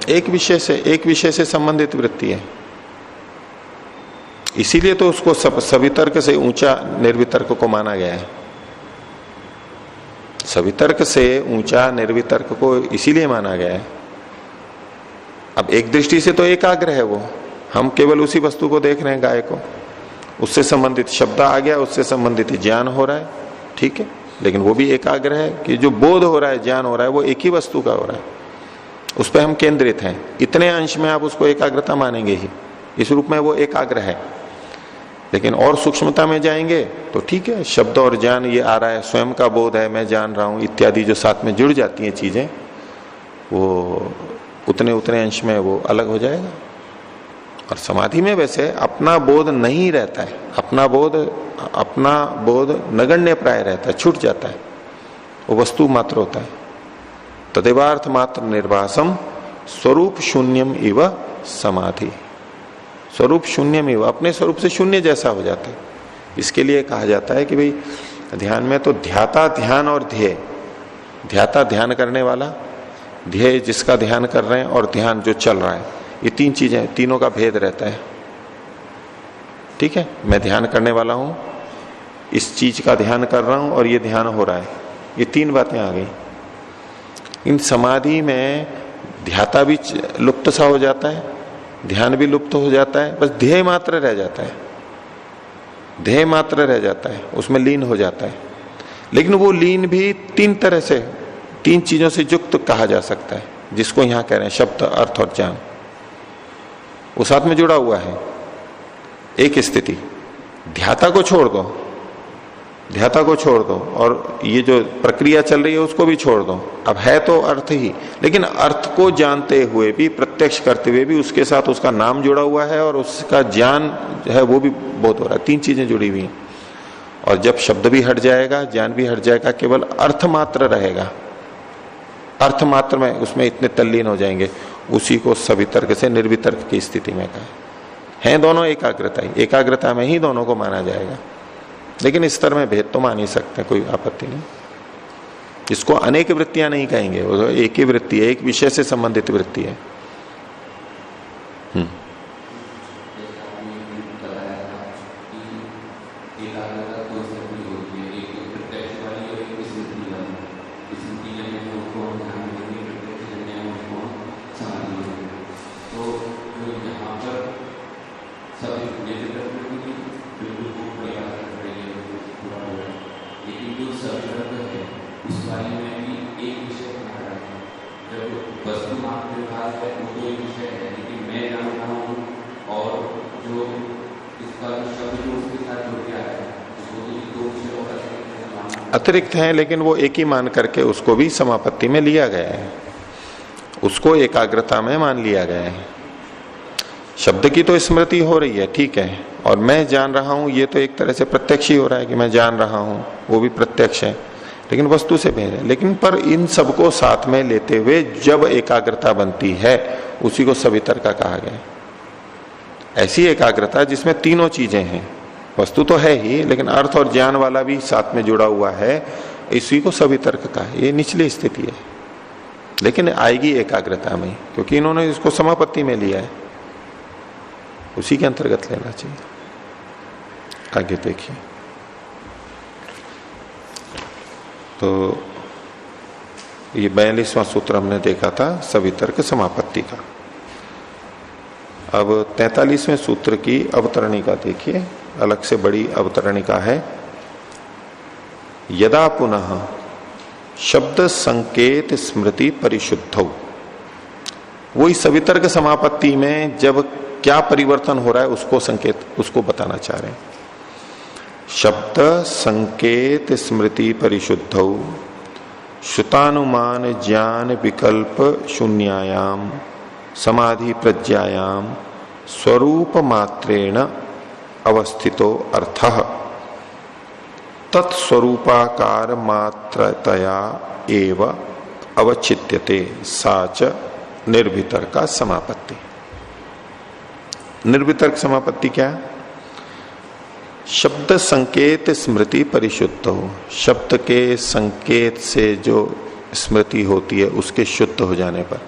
एक विषय से संबंधित वृत्ति है, इसीलिए तो उसको सवितर्क से ऊंचा निर्वितर्क को माना गया है। सवितर्क से ऊंचा निर्वितर्क को इसीलिए माना गया है। अब एक दृष्टि से तो एकाग्र है वो, हम केवल उसी वस्तु को देख रहे हैं, गाय को, उससे संबंधित शब्द आ गया, उससे संबंधित ज्ञान हो रहा है, ठीक है, लेकिन वो भी एकाग्र है कि जो बोध हो रहा है, ज्ञान हो रहा है, वो एक ही वस्तु का हो रहा है, उस पर हम केंद्रित हैं। इतने अंश में आप उसको एकाग्रता मानेंगे ही, इस रूप में वो एकाग्र है। लेकिन और सूक्ष्मता में जाएंगे तो ठीक है, शब्द और ज्ञान ये आ रहा है, स्वयं का बोध है, मैं जान रहा हूं इत्यादि जो साथ में जुड़ जाती हैं चीजें, वो उतने उतने अंश में वो अलग हो जाएगा। और समाधि में वैसे अपना बोध नहीं रहता है, अपना बोध नगण्य प्राय रहता है, छूट जाता है, वो वस्तु मात्र होता है। तदेवार्थ मात्र निर्वासम स्वरूप शून्यम इव समाधि। स्वरूप शून्यम इव, अपने स्वरूप से शून्य जैसा हो जाता है। इसके लिए कहा जाता है कि भाई ध्यान में तो ध्याता ध्यान और ध्येय, ध्याता ध्यान करने वाला, ध्येय जिसका ध्यान कर रहे हैं, और ध्यान जो चल रहा है, ये तीन चीजें, तीनों का भेद रहता है। ठीक है, मैं ध्यान करने वाला हूं, इस चीज का ध्यान कर रहा हूं और ये ध्यान हो रहा है, ये तीन बातें आ गई। इन समाधि में ध्याता भी लुप्त सा हो जाता है, ध्यान भी लुप्त हो जाता है, बस ध्येय मात्र रह जाता है, ध्येय मात्र रह जाता है, उसमें लीन हो जाता है। लेकिन वो लीन भी तीन तरह से, तीन चीजों से युक्त कहा जा सकता है, जिसको यहां कह रहे हैं शब्द, अर्थ और ज्ञान, वो साथ में जुड़ा हुआ है। एक स्थिति, ध्याता को छोड़ दो, ध्याता को छोड़ दो और ये जो प्रक्रिया चल रही है उसको भी छोड़ दो, अब है तो अर्थ ही, लेकिन अर्थ को जानते हुए भी, प्रत्यक्ष करते हुए भी उसके साथ उसका नाम जुड़ा हुआ है और उसका ज्ञान है वो भी बहुत हो रहा है, तीन चीजें जुड़ी हुई हैं। और जब शब्द भी हट जाएगा, ज्ञान भी हट जाएगा, केवल अर्थ मात्र रहेगा, अर्थ मात्र में उसमें इतने तल्लीन हो जाएंगे, उसी को सवितर्क से निर्वितर्क की स्थिति में कहा है। दोनों एकाग्रता ही, एकाग्रता में ही दोनों को माना जाएगा। लेकिन इस स्तर में भेद तो मान ही सकते हैं, कोई आपत्ति नहीं। इसको अनेक वृत्तियां नहीं कहेंगे, वो एक ही वृत्ति है, एक विषय से संबंधित वृत्ति है। अतिरिक्त हैं, लेकिन वो एक ही मान करके उसको भी समापत्ति में लिया गया है, उसको एकाग्रता में मान लिया गया है। शब्द की तो स्मृति हो रही है, ठीक है, और मैं जान रहा हूं, ये तो एक तरह से प्रत्यक्ष ही हो रहा है कि मैं जान रहा हूं, वो भी प्रत्यक्ष है, लेकिन वस्तु से भेद है। लेकिन पर इन सबको साथ में लेते हुए जब एकाग्रता बनती है, उसी को सवितर्क कहा गया। ऐसी एकाग्रता जिसमें तीनों चीजें हैं, वस्तु तो है ही, लेकिन अर्थ और ज्ञान वाला भी साथ में जुड़ा हुआ है, इसी को सवितर्क का, ये निचली स्थिति है, लेकिन आएगी एकाग्रता में, क्योंकि इन्होंने इसको समापत्ति में लिया है, उसी के अंतर्गत लेना चाहिए। आगे देखिए, तो ये 42वां सूत्र हमने देखा था सवितर्क समापत्ति का। अब 43वें सूत्र की अवतरणिका देखिए, अलग से बड़ी अवतरणिका है। यदा पुनः शब्द संकेत स्मृति परिशुद्ध, वही सवितर्क समापत्ति में जब क्या परिवर्तन हो रहा है उसको संकेत, उसको बताना चाह रहे हैं। शब्द संकेत स्मृति परिशुद्ध श्रुतानुमान ज्ञान विकल्प शून्यायाम समाधि प्रज्ञायाम स्वरूप मात्रेण अवस्थितो अर्थः तत्स्वरूपाकार मात्रतया एव अवचित्यते साच निर्वितर्क समापत्ति। निर्वितर्क समापत्ति क्या है? शब्द संकेत स्मृति परिशुद्ध हो, शब्द के संकेत से जो स्मृति होती है उसके शुद्ध हो जाने पर,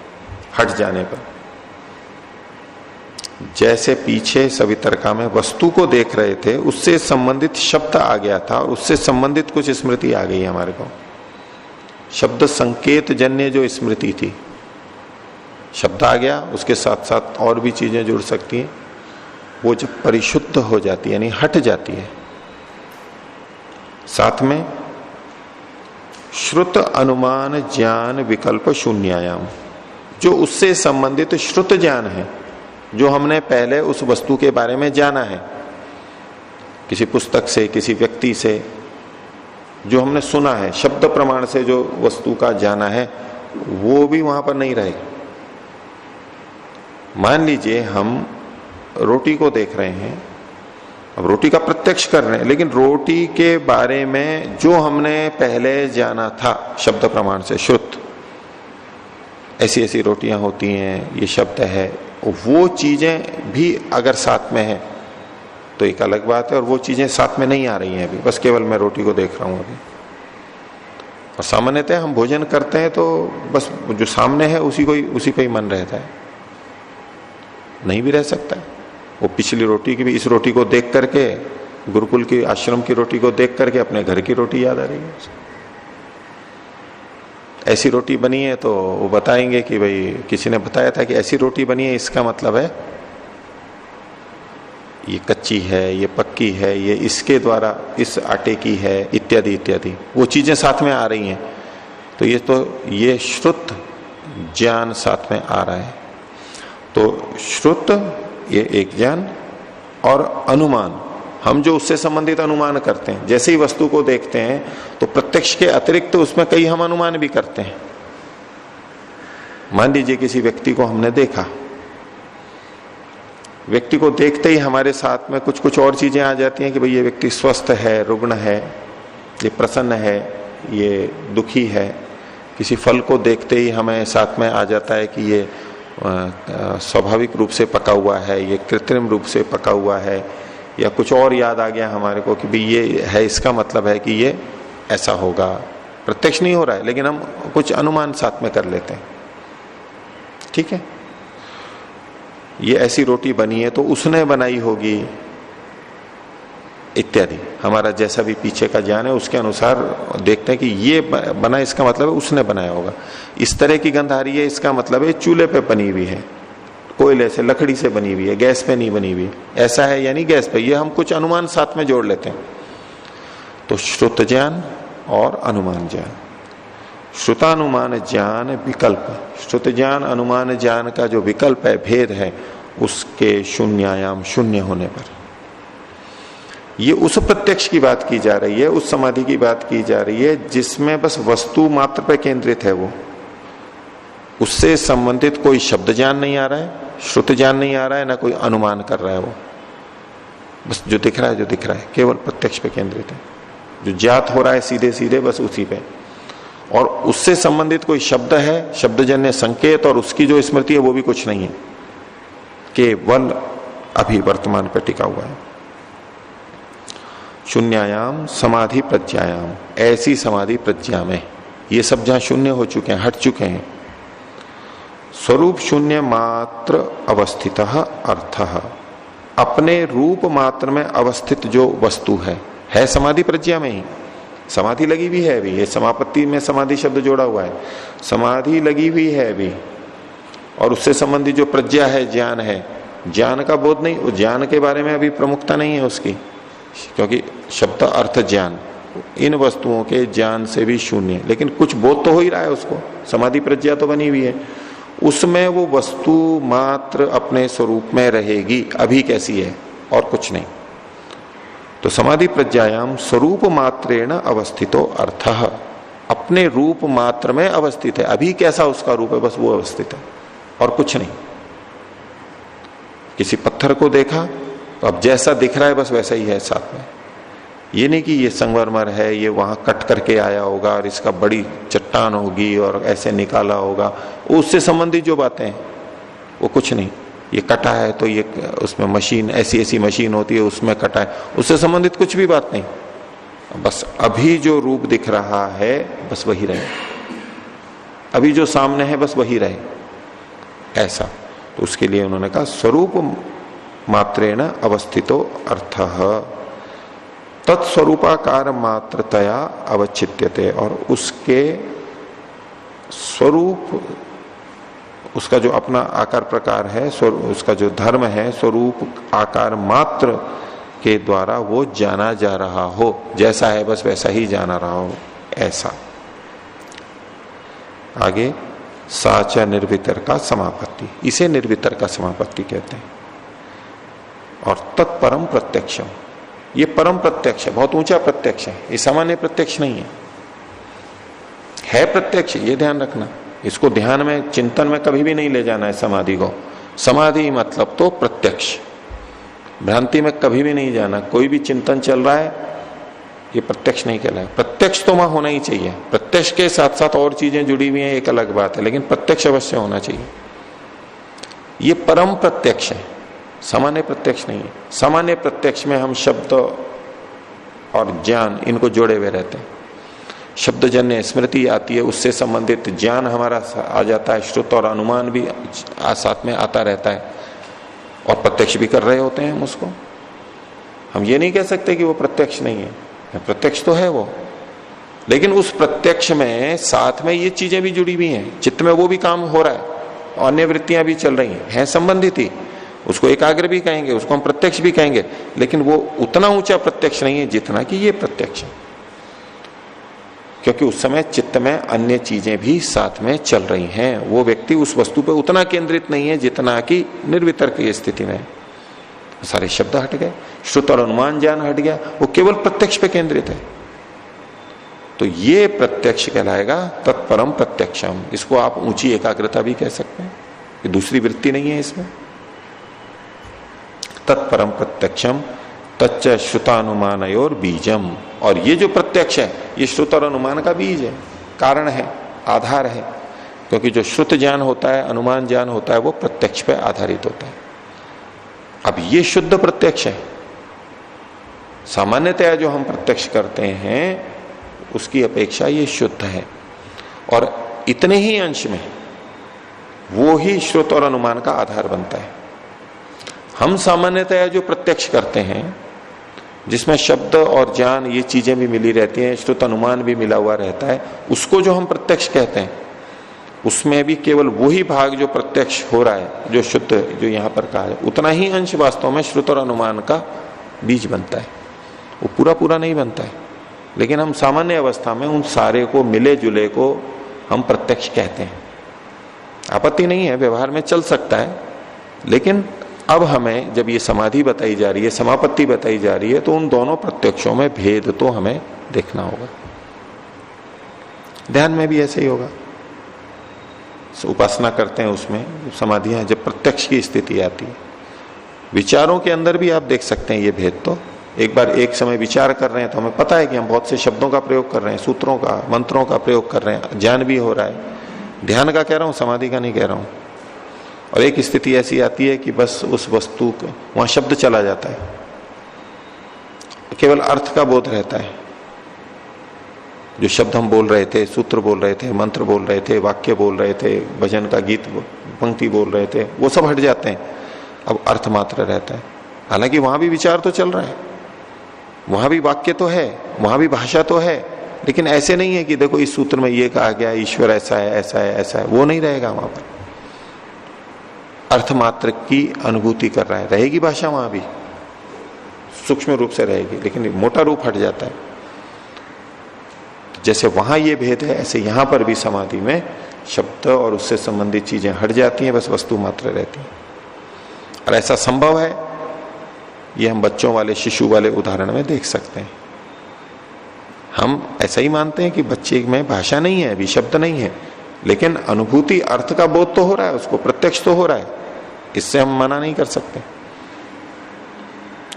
हट जाने पर। जैसे पीछे सवितर्का में वस्तु को देख रहे थे, उससे संबंधित शब्द आ गया था और उससे संबंधित कुछ स्मृति आ गई हमारे को। शब्द संकेत जन्य जो स्मृति थी, शब्द आ गया, उसके साथ साथ और भी चीजें जुड़ सकती हैं, वो जब परिशुद्ध हो जाती है यानी हट जाती है, साथ में श्रुत अनुमान ज्ञान विकल्प शून्यायाम, जो उससे संबंधित श्रुत ज्ञान है, जो हमने पहले उस वस्तु के बारे में जाना है, किसी पुस्तक से, किसी व्यक्ति से, जो हमने सुना है, शब्द प्रमाण से जो वस्तु का जाना है, वो भी वहां पर नहीं रहेगा। मान लीजिए हम रोटी को देख रहे हैं, अब रोटी का प्रत्यक्ष कर रहे हैं, लेकिन रोटी के बारे में जो हमने पहले जाना था शब्द प्रमाण से, श्रुत, ऐसी ऐसी रोटियां होती हैं, ये शब्द है, वो चीजें भी अगर साथ में है तो एक अलग बात है, और वो चीजें साथ में नहीं आ रही हैं अभी, बस केवल मैं रोटी को देख रहा हूं अभी। और सामान्यतः हम भोजन करते हैं तो बस जो सामने है उसी पे ही मन रहता है, नहीं भी रह सकता है। वो पिछली रोटी की भी, इस रोटी को देख करके, गुरुकुल की आश्रम की रोटी को देख करके अपने घर की रोटी याद आ रही है। ऐसी रोटी बनी है तो वो बताएंगे कि भाई किसी ने बताया था कि ऐसी रोटी बनी है, इसका मतलब है ये कच्ची है, ये पक्की है, ये इसके द्वारा इस आटे की है, इत्यादि इत्यादि, वो चीजें साथ में आ रही हैं। तो ये श्रुत ज्ञान साथ में आ रहा है। तो श्रुत ये एक ज्ञान, और अनुमान, हम जो उससे संबंधित अनुमान करते हैं, जैसे ही वस्तु को देखते हैं तो प्रत्यक्ष के अतिरिक्त उसमें कई हम अनुमान भी करते हैं। मान लीजिए किसी व्यक्ति को हमने देखा, व्यक्ति को देखते ही हमारे साथ में कुछ कुछ और चीजें आ जाती हैं कि भाई ये व्यक्ति स्वस्थ है, रुग्ण है, ये प्रसन्न है, ये दुखी है। किसी फल को देखते ही हमें साथ में आ जाता है कि ये स्वाभाविक रूप से पका हुआ है, ये कृत्रिम रूप से पका हुआ है, या कुछ और याद आ गया हमारे को कि भाई ये है, इसका मतलब है कि ये ऐसा होगा। प्रत्यक्ष नहीं हो रहा है, लेकिन हम कुछ अनुमान साथ में कर लेते हैं। ठीक है, ये ऐसी रोटी बनी है तो उसने बनाई होगी, इत्यादि। हमारा जैसा भी पीछे का ज्ञान है उसके अनुसार देखते हैं कि ये बना, इसका मतलब है उसने बनाया होगा। इस तरह की गंध आ रही है, इसका मतलब है चूल्हे पे बनी हुई है, कोयले से, लकड़ी से बनी हुई है, गैस पे नहीं बनी हुई। ऐसा है यानी गैस पे। ये हम कुछ अनुमान साथ में जोड़ लेते हैं। तो श्रुत ज्ञान और अनुमान ज्ञान, श्रुतानुमान ज्ञान विकल्प, श्रुत ज्ञान अनुमान ज्ञान का जो विकल्प है, भेद है, उसके शून्यायाम, शून्य होने पर, ये उस प्रत्यक्ष की बात की जा रही है, उस समाधि की बात की जा रही है जिसमें बस वस्तु मात्र पर केंद्रित है। वो उससे संबंधित कोई शब्द ज्ञान नहीं आ रहा है, श्रुत ज्ञान नहीं आ रहा है, ना कोई अनुमान कर रहा है। वो बस जो दिख रहा है, जो दिख रहा है केवल प्रत्यक्ष पे केंद्रित है। जो ज्ञात हो रहा है सीधे सीधे बस उसी पे, और उससे संबंधित कोई शब्द है, शब्दजन्य संकेत, और उसकी जो स्मृति है वो भी कुछ नहीं है, केवल अभी वर्तमान पर टिका हुआ है। शून्यायाम समाधि प्रज्ञायाम, ऐसी समाधि प्रज्ञा में ये सब जहां शून्य हो चुके हैं, हट चुके हैं, स्वरूप शून्य मात्र अवस्थित अर्थ, अपने रूप मात्र में अवस्थित जो वस्तु है समाधि प्रज्ञा में ही। समाधि लगी हुई है अभी, ये समापत्ति में समाधि शब्द जोड़ा हुआ है, समाधि लगी हुई है अभी, और उससे संबंधित जो प्रज्ञा है, ज्ञान है, ज्ञान का बोध नहीं, ज्ञान के बारे में अभी प्रमुखता नहीं है उसकी, क्योंकि शब्द अर्थ ज्ञान, इन वस्तुओं के ज्ञान से भी शून्य, लेकिन कुछ बोध तो हो ही रहा है उसको, समाधि प्रज्ञा तो बनी हुई है, उसमें वो वस्तु मात्र अपने स्वरूप में रहेगी, अभी कैसी है और कुछ नहीं। तो समाधि प्रज्ञायाम स्वरूप मात्रेण अवस्थितो अर्थः, अपने रूप मात्र में अवस्थित है, अभी कैसा उसका रूप है बस वो अवस्थित है और कुछ नहीं। किसी पत्थर को देखा तो अब जैसा दिख रहा है बस वैसा ही है साथ में। ये नहीं कि ये संगमरमर है, ये वहां कट करके आया होगा और इसका बड़ी चट्टान होगी और ऐसे निकाला होगा, उससे संबंधित जो बातें हैं वो कुछ नहीं। ये कटा है तो ये उसमें मशीन ऐसी ऐसी मशीन होती है उसमें कटा है, उससे संबंधित कुछ भी बात नहीं। बस अभी जो रूप दिख रहा है बस वही रहे, अभी जो सामने है बस वही रहे, ऐसा। तो उसके लिए उन्होंने कहा स्वरूप मात्रेण अवस्थितो अर्थः तत्स्वरूपाकार मात्रतया अवच्छिद्यते। और उसके स्वरूप, उसका जो अपना आकार प्रकार है, उसका जो धर्म है, स्वरूप आकार मात्र के द्वारा वो जाना जा रहा हो, जैसा है बस वैसा ही जाना रहा हो, ऐसा। आगे साच निर्वितर का समापत्ति, इसे निर्वितर का समापत्ति कहते हैं। और तत्परम प्रत्यक्षम, ये परम प्रत्यक्ष है, बहुत ऊंचा प्रत्यक्ष है, ये सामान्य प्रत्यक्ष नहीं है प्रत्यक्ष, ये ध्यान रखना। इसको ध्यान में चिंतन में कभी भी नहीं ले जाना है समाधि को। समाधि मतलब तो प्रत्यक्ष, भ्रांति में कभी भी नहीं जाना। कोई भी चिंतन चल रहा है ये प्रत्यक्ष नहीं कहलाए। प्रत्यक्ष तो वहां होना ही चाहिए, प्रत्यक्ष के साथ साथ और चीजें जुड़ी हुई हैं एक अलग बात है, लेकिन प्रत्यक्ष अवश्य होना चाहिए। ये परम प्रत्यक्ष है, सामान्य प्रत्यक्ष नहीं है। सामान्य प्रत्यक्ष में हम शब्द और ज्ञान इनको जोड़े हुए रहते हैं। शब्दजन्य स्मृति आती है, उससे संबंधित ज्ञान हमारा आ जाता है, श्रुत और अनुमान भी साथ में आता रहता है, और प्रत्यक्ष भी कर रहे होते हैं हम उसको। हम ये नहीं कह सकते कि वो प्रत्यक्ष नहीं है, प्रत्यक्ष तो है वो, लेकिन उस प्रत्यक्ष में साथ में ये चीजें भी जुड़ी हुई हैं, चित्त में वो भी काम हो रहा है, अन्य वृत्तियां भी चल रही हैं संबंधित ही। उसको एकाग्र भी कहेंगे, उसको हम प्रत्यक्ष भी कहेंगे, लेकिन वो उतना ऊंचा प्रत्यक्ष नहीं है जितना कि ये प्रत्यक्ष है, क्योंकि उस समय चित्त में अन्य चीजें भी साथ में चल रही हैं। वो व्यक्ति उस वस्तु पे उतना केंद्रित नहीं है जितना कि निर्वितर्क की स्थिति में। सारे शब्द हट गए, श्रुत और अनुमान ज्ञान हट गया, वो केवल प्रत्यक्ष पे केंद्रित है। तो ये प्रत्यक्ष कहलाएगा तत्परम प्रत्यक्षम। इसको आप ऊंची एकाग्रता भी कह सकते हैं, ये दूसरी वृत्ति नहीं है इसमें। तत्परम प्रत्यक्षम तच्च श्रुतानुमानयोर बीजम। और ये जो प्रत्यक्ष है ये श्रुत और अनुमान का बीज है, कारण है, आधार है। क्योंकि जो श्रुत ज्ञान होता है, अनुमान ज्ञान होता है, वो प्रत्यक्ष पे आधारित होता है। अब ये शुद्ध प्रत्यक्ष है। सामान्यतया जो हम प्रत्यक्ष करते हैं उसकी अपेक्षा ये शुद्ध है, और इतने ही अंश में वो ही श्रुत और अनुमान का आधार बनता है। हम सामान्यतया जो प्रत्यक्ष करते हैं, जिसमें शब्द और ज्ञान ये चीजें भी मिली रहती हैं, श्रुत अनुमान भी मिला हुआ रहता है, उसको जो हम प्रत्यक्ष कहते हैं, उसमें भी केवल वही भाग जो प्रत्यक्ष हो रहा है, जो शुद्ध, जो यहां पर कहा है, उतना ही अंश वास्तव में श्रुत और अनुमान का बीज बनता है। वो पूरा पूरा नहीं बनता है, लेकिन हम सामान्य अवस्था में उन सारे को, मिले जुले को हम प्रत्यक्ष कहते हैं। आपत्ति नहीं है, व्यवहार में चल सकता है, लेकिन अब हमें जब ये समाधि बताई जा रही है, समापत्ति बताई जा रही है, तो उन दोनों प्रत्यक्षों में भेद तो हमें देखना होगा। ध्यान में भी ऐसे ही होगा। उपासना करते हैं उसमें समाधियां, जब प्रत्यक्ष की स्थिति आती है, विचारों के अंदर भी आप देख सकते हैं ये भेद। तो एक बार एक समय विचार कर रहे हैं तो हमें पता है कि हम बहुत से शब्दों का प्रयोग कर रहे हैं, सूत्रों का, मंत्रों का प्रयोग कर रहे हैं, ज्ञान भी हो रहा है। ध्यान का कह रहा हूं, समाधि का नहीं कह रहा हूं। और एक स्थिति ऐसी आती है कि बस उस वस्तु को, वहां शब्द चला जाता है, केवल अर्थ का बोध रहता है। जो शब्द हम बोल रहे थे, सूत्र बोल रहे थे, मंत्र बोल रहे थे, वाक्य बोल रहे थे, भजन का गीत पंक्ति बोल रहे थे, वो सब हट जाते हैं। अब अर्थ मात्र रहता है। हालांकि वहां भी विचार तो चल रहा है, वहां भी वाक्य तो है, वहां भी भाषा तो है, लेकिन ऐसे नहीं है कि देखो इस सूत्र में ये कहा गया, ईश्वर ऐसा है, ऐसा है, ऐसा है, वो नहीं रहेगा। वहां पर अर्थ मात्र की अनुभूति कर रहा है, रहेगी भाषा वहां भी, सूक्ष्म रूप से रहेगी, लेकिन मोटा रूप हट जाता है। जैसे वहां ये भेद है, ऐसे यहां पर भी समाधि में शब्द और उससे संबंधित चीजें हट जाती हैं, बस वस्तु मात्र रहती है। और ऐसा संभव है, ये हम बच्चों वाले, शिशु वाले उदाहरण में देख सकते हैं। हम ऐसा ही मानते हैं कि बच्चे में भाषा नहीं है, अभी शब्द नहीं है, लेकिन अनुभूति, अर्थ का बोध तो हो रहा है, उसको प्रत्यक्ष तो हो रहा है। इससे हम मना नहीं कर सकते।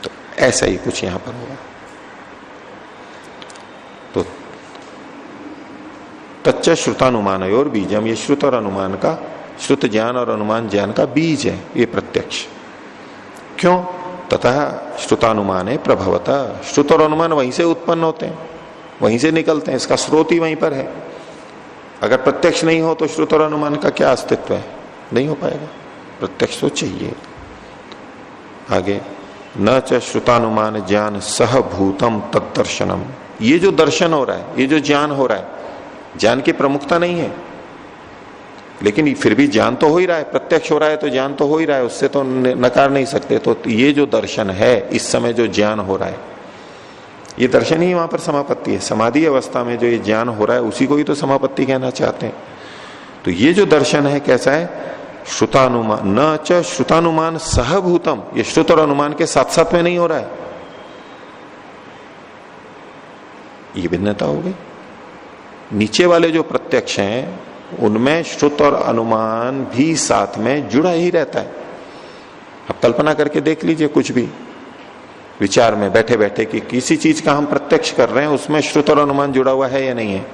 तो ऐसा ही कुछ यहां पर होगा। तो तच्च श्रुतानुमान और बीजम, ये श्रुत और अनुमान का, श्रुत ज्ञान और अनुमान ज्ञान का बीज है ये प्रत्यक्ष। क्यों? तथा श्रुतानुमान है प्रभवता, श्रुत और अनुमान वहीं से उत्पन्न होते हैं, वहीं से निकलते हैं, इसका स्रोत ही वहीं पर है। अगर प्रत्यक्ष नहीं हो तो श्रुत और अनुमान का क्या अस्तित्व है? नहीं हो पाएगा। प्रत्यक्ष तो चाहिए। आगे, न च श्रुतानुमान ज्ञान सहभूतम तत्दर्शनम, ये जो दर्शन हो रहा है, ये जो ज्ञान हो रहा है, ज्ञान की प्रमुखता नहीं है, लेकिन फिर भी ज्ञान तो हो ही रहा है, प्रत्यक्ष हो रहा है तो ज्ञान तो हो ही रहा है, उससे तो नकार नहीं सकते। तो ये जो दर्शन है, इस समय जो ज्ञान हो रहा है, ये दर्शन ही वहां पर समापत्ति है। समाधि अवस्था में जो ये ज्ञान हो रहा है उसी को ही तो समापत्ति कहना चाहते हैं। तो ये जो दर्शन है कैसा है? श्रुतानुमान, न च श्रुतानुमान सहभूतम, ये श्रुत और अनुमान के साथ साथ में नहीं हो रहा है, ये भिन्नता हो गई। नीचे वाले जो प्रत्यक्ष हैं उनमें श्रुत और अनुमान भी साथ में जुड़ा ही रहता है। अब कल्पना करके देख लीजिए, कुछ भी विचार में बैठे बैठे कि किसी चीज का हम प्रत्यक्ष कर रहे हैं, उसमें श्रुत और अनुमान जुड़ा हुआ है या नहीं है,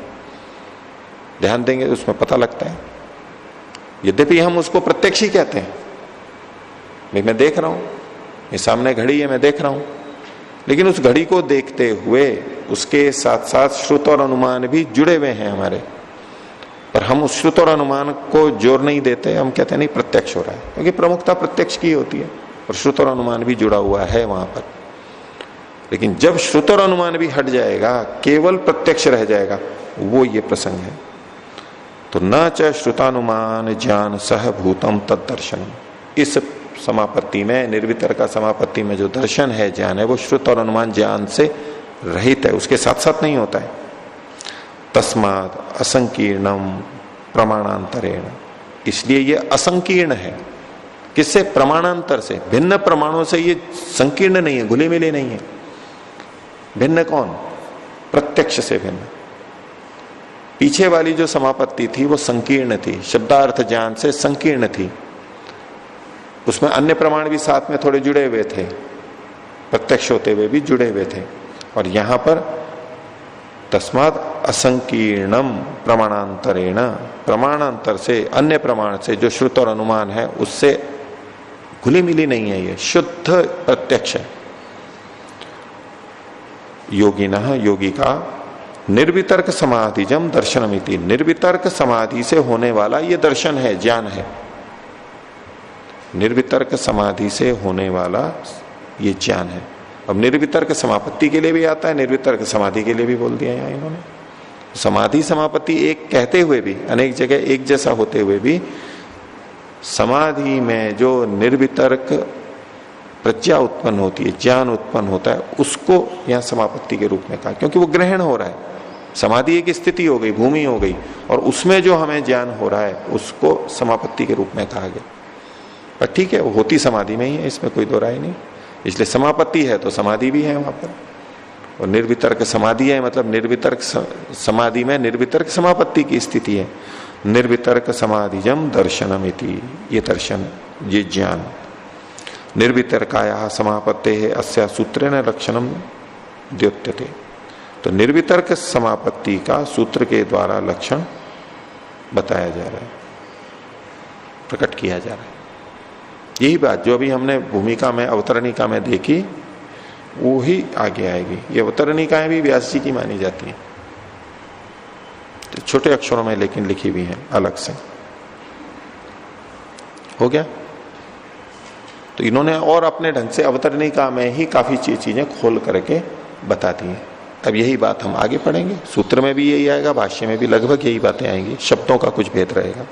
ध्यान देंगे तो उसमें पता लगता है। यद्यपि हम उसको प्रत्यक्ष ही कहते हैं, भाई मैं देख रहा हूं, ये सामने घड़ी है, मैं देख रहा हूं, लेकिन उस घड़ी को देखते हुए उसके साथ साथ श्रुत और अनुमान भी जुड़े हुए हैं हमारे, पर हम उस श्रुत और अनुमान को जोर नहीं देते, हम कहते हैं नहीं प्रत्यक्ष हो रहा है, क्योंकि प्रमुखता प्रत्यक्ष की होती है और श्रुत और अनुमान भी जुड़ा हुआ है वहां पर। लेकिन जब श्रुत और अनुमान भी हट जाएगा, केवल प्रत्यक्ष रह जाएगा, वो ये प्रसंग है। तो न च श्रुतानुमान ज्ञान सहभूतम तत्दर्शनम, इस समापत्ति में, निर्वितर का समापत्ति में जो दर्शन है, ज्ञान है, वो श्रुत और अनुमान ज्ञान से रहित है, उसके साथ साथ नहीं होता है। तस्मात् असंकीर्णम प्रमाणांतरेण, इसलिए ये असंकीर्ण है। किससे? प्रमाणांतर से, भिन्न प्रमाणों से ये संकीर्ण नहीं है, घुले मिले नहीं है। भिन्न कौन? प्रत्यक्ष से भिन्न। पीछे वाली जो समापत्ति थी वो संकीर्ण थी, शब्दार्थ ज्ञान से संकीर्ण थी, उसमें अन्य प्रमाण भी साथ में थोड़े जुड़े हुए थे, प्रत्यक्ष होते हुए भी जुड़े हुए थे। और यहां पर तस्मात् असंकीर्णम प्रमाणांतरेण, प्रमाणांतर से, अन्य प्रमाण से, जो श्रुत और अनुमान है उससे घुली मिली नहीं है, ये शुद्ध प्रत्यक्ष है। योगिनः, योगी का, निर्वितर्क समाधिजम दर्शनमिति, निर्वितर्क समाधि से होने वाला ये दर्शन है, ज्ञान है। निर्वितर्क समाधि से होने वाला ये ज्ञान है। अब निर्वितर्क समापत्ति के लिए भी आता है, निर्वितर्क समाधि के लिए भी बोल दिया यहाँ इन्होंने। समाधि समापत्ति एक कहते हुए भी, अनेक जगह एक जैसा होते हुए भी, समाधि में जो निर्वितर्क प्रज्ञा उत्पन्न होती है, ज्ञान उत्पन्न होता है, उसको यहां समापत्ति के रूप में कहा, क्योंकि वो ग्रहण हो रहा है। समाधि एक स्थिति हो गई, भूमि हो गई, और उसमें जो हमें ज्ञान हो रहा है उसको समापत्ति के रूप में कहा गया। पर ठीक है, वो होती समाधि में ही है, इसमें कोई दो राय नहीं। इसलिए समापत्ति है तो समाधि भी है वहां पर, और निर्वितर्क समाधि है मतलब निर्वितर्क समाधि में निर्वितर्क समापत्ति की स्थिति है। निर्वितर्क समाधिजम दर्शनमिति, ये दर्शन, ये ज्ञान। निर्वितर्काया समापत्ते है अस्या सूत्रेण लक्षणम द्योत्यते, तो निर्वितर्क समापत्ति का सूत्र के द्वारा लक्षण बताया जा रहा है, प्रकट किया जा रहा है। यही बात जो अभी हमने भूमिका में, अवतरणिका में देखी, वो ही आगे आएगी। ये अवतरणिकाएं भी व्यास जी की मानी जाती है, तो छोटे अक्षरों में लेकिन लिखी हुई है अलग से। हो गया? तो इन्होंने और अपने ढंग से अवतरणिका में ही काफी चीजें खोल करके बता दी है। अब यही बात हम आगे पढ़ेंगे, सूत्र में भी यही आएगा, भाष्य में भी लगभग यही बातें आएंगी, शब्दों का कुछ भेद रहेगा।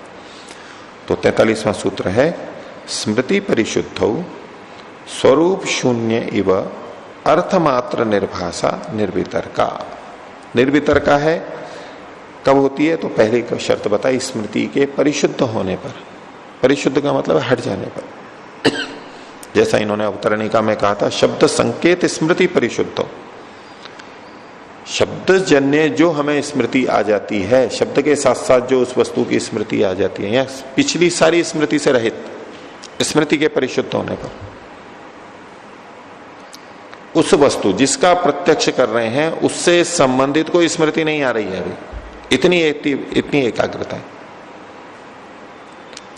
तो 43वां सूत्र है, स्मृति परिशुद्धौ स्वरूप शून्य इव अर्थमात्र निर्भाषा निर्वितर्का। निर्वितर्का है कब होती है? तो पहले का शर्त बताई, स्मृति के परिशुद्ध होने पर। परिशुद्ध का मतलब हट जाने पर। जैसा इन्होंने अवतरणिका में कहा था, शब्द संकेत स्मृति परिशुद्ध, शब्द जन्य जो हमें स्मृति आ जाती है, शब्द के साथ साथ जो उस वस्तु की स्मृति आ जाती है, या पिछली सारी स्मृति से रहित, स्मृति के परिशुद्ध होने पर उस वस्तु जिसका प्रत्यक्ष कर रहे हैं उससे संबंधित कोई स्मृति नहीं आ रही है अभी, इतनी एकाग्रता है।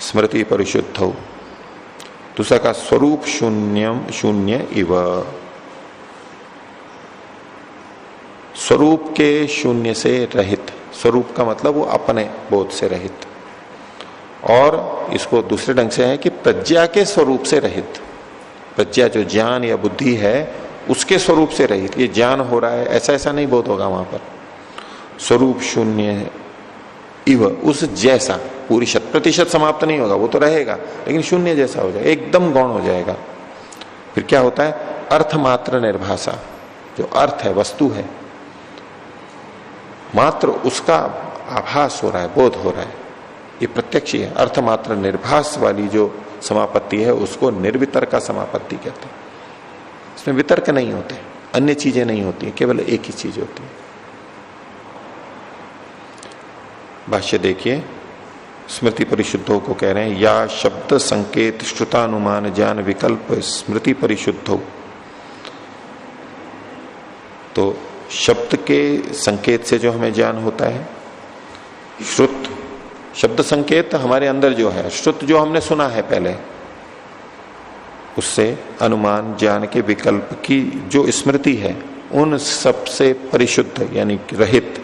स्मृति परिशुद्ध हो। दूसरा का स्वरूप शून्य इव, स्वरूप के शून्य से रहित। स्वरूप का मतलब वो अपने बोध से रहित, और इसको दूसरे ढंग से है कि प्रज्ञा के स्वरूप से रहित। प्रज्ञा जो ज्ञान या बुद्धि है उसके स्वरूप से रहित। ये ज्ञान हो रहा है ऐसा नहीं बोध होगा वहां पर। स्वरूप शून्य इव, उस जैसा, पूरी 100% समाप्त नहीं होगा, वो तो रहेगा, लेकिन शून्य जैसा हो जाएगा, एकदम गौण हो जाएगा। फिर क्या होता है? अर्थमात्र निर्भाषा, जो अर्थ है, वस्तु है, मात्र उसका आभास हो रहा है, बोध हो रहा है, ये प्रत्यक्ष ही है। अर्थमात्र निर्भास वाली जो समापत्ति है उसको निर्वितर्क समापत्ति कहते हैं। इसमें वितर्क नहीं होते, अन्य चीजें नहीं होती, केवल एक ही चीज होती है। भाष्य देखिए, स्मृति परिशुद्धों को कह रहे हैं या शब्द संकेत श्रुतानुमान ज्ञान विकल्प स्मृति परिशुद्धो। तो शब्द के संकेत से जो हमें ज्ञान होता है, श्रुत शब्द संकेत हमारे अंदर जो है, श्रुत जो हमने सुना है पहले, उससे अनुमान ज्ञान के विकल्प की जो स्मृति है, उन सबसे परिशुद्ध यानी रहित,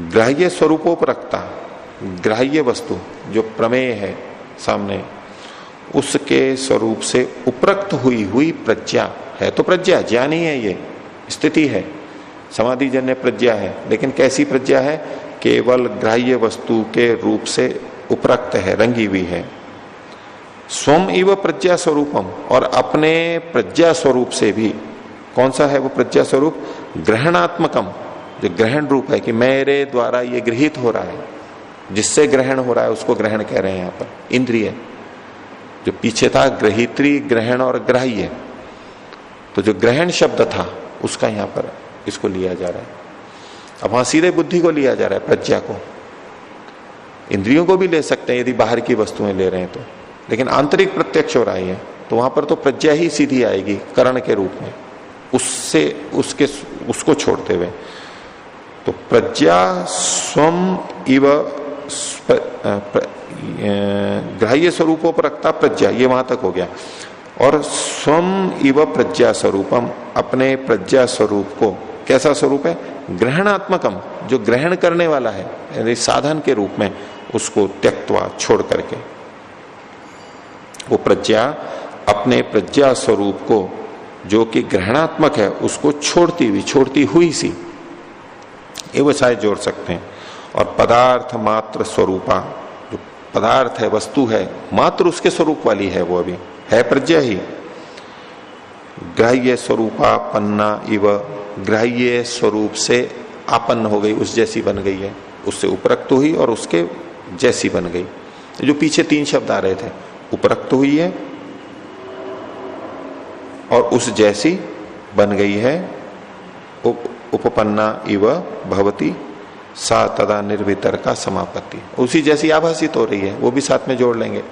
ग्राह्य स्वरूपोपरक्ता, ग्राह्य वस्तु जो प्रमेय है सामने, उसके स्वरूप से उपरक्त हुई प्रज्ञा है। तो प्रज्ञा ज्ञान ही है, ये स्थिति है, समाधिजन्य प्रज्ञा है। लेकिन कैसी प्रज्ञा है? केवल ग्राह्य वस्तु के रूप से उपरक्त है, रंगी हुई है। स्वम इव प्रज्ञा स्वरूपम, और अपने प्रज्ञा स्वरूप से भी। कौन सा है वो प्रज्ञा स्वरूप? ग्रहणात्मकम, जो ग्रहण रूप है कि मेरे द्वारा ये गृहित हो रहा है, जिससे ग्रहण हो रहा है उसको ग्रहण कह रहे हैं यहां पर। इंद्रिय जो पीछे था ग्रहित्री, ग्रहण और ग्राह्य, तो जो ग्रहण शब्द था उसका यहां पर इसको लिया जा रहा है। अब वहां सीधे बुद्धि को लिया जा रहा है, प्रज्ञा को। इंद्रियों को भी ले सकते हैं यदि बाहर की वस्तुएं ले रहे हैं तो, लेकिन आंतरिक प्रत्यक्ष हो रहा है तो वहां पर तो प्रज्ञा ही सीधी आएगी करण के रूप में, उससे उसको छोड़ते हुए। तो प्रज्ञा स्वम इव ग्राह्य स्वरूपों पर रखता प्रज्ञा, ये वहां तक हो गया। और स्वम इव प्रज्ञा स्वरूपम, अपने प्रज्ञा स्वरूप को, कैसा स्वरूप है? ग्रहणात्मकम, जो ग्रहण करने वाला है, यानी साधन के रूप में, उसको त्यक्त्वा, छोड़ करके। वो प्रज्ञा अपने प्रज्ञा स्वरूप को जो कि ग्रहणात्मक है उसको छोड़ती हुई सी, ये वो शायद जोड़ सकते हैं। और पदार्थ मात्र स्वरूपा, जो पदार्थ है, वस्तु है, मात्र उसके स्वरूप वाली है, वो अभी है प्रज्ञा ही। ग्राह्य स्वरूपा पन्ना इव, ग्राह्य स्वरूप से आपन्न हो गई, उस जैसी बन गई है, उससे उपरक्त हुई और उसके जैसी बन गई। जो पीछे 3 शब्द आ रहे थे, उपरक्त हुई है और उस जैसी बन गई है। उपपन्ना इव भवती सा तदा निर्वितर्का समापत्ति, उसी जैसी आभासित हो रही है, वो भी साथ में जोड़ लेंगे।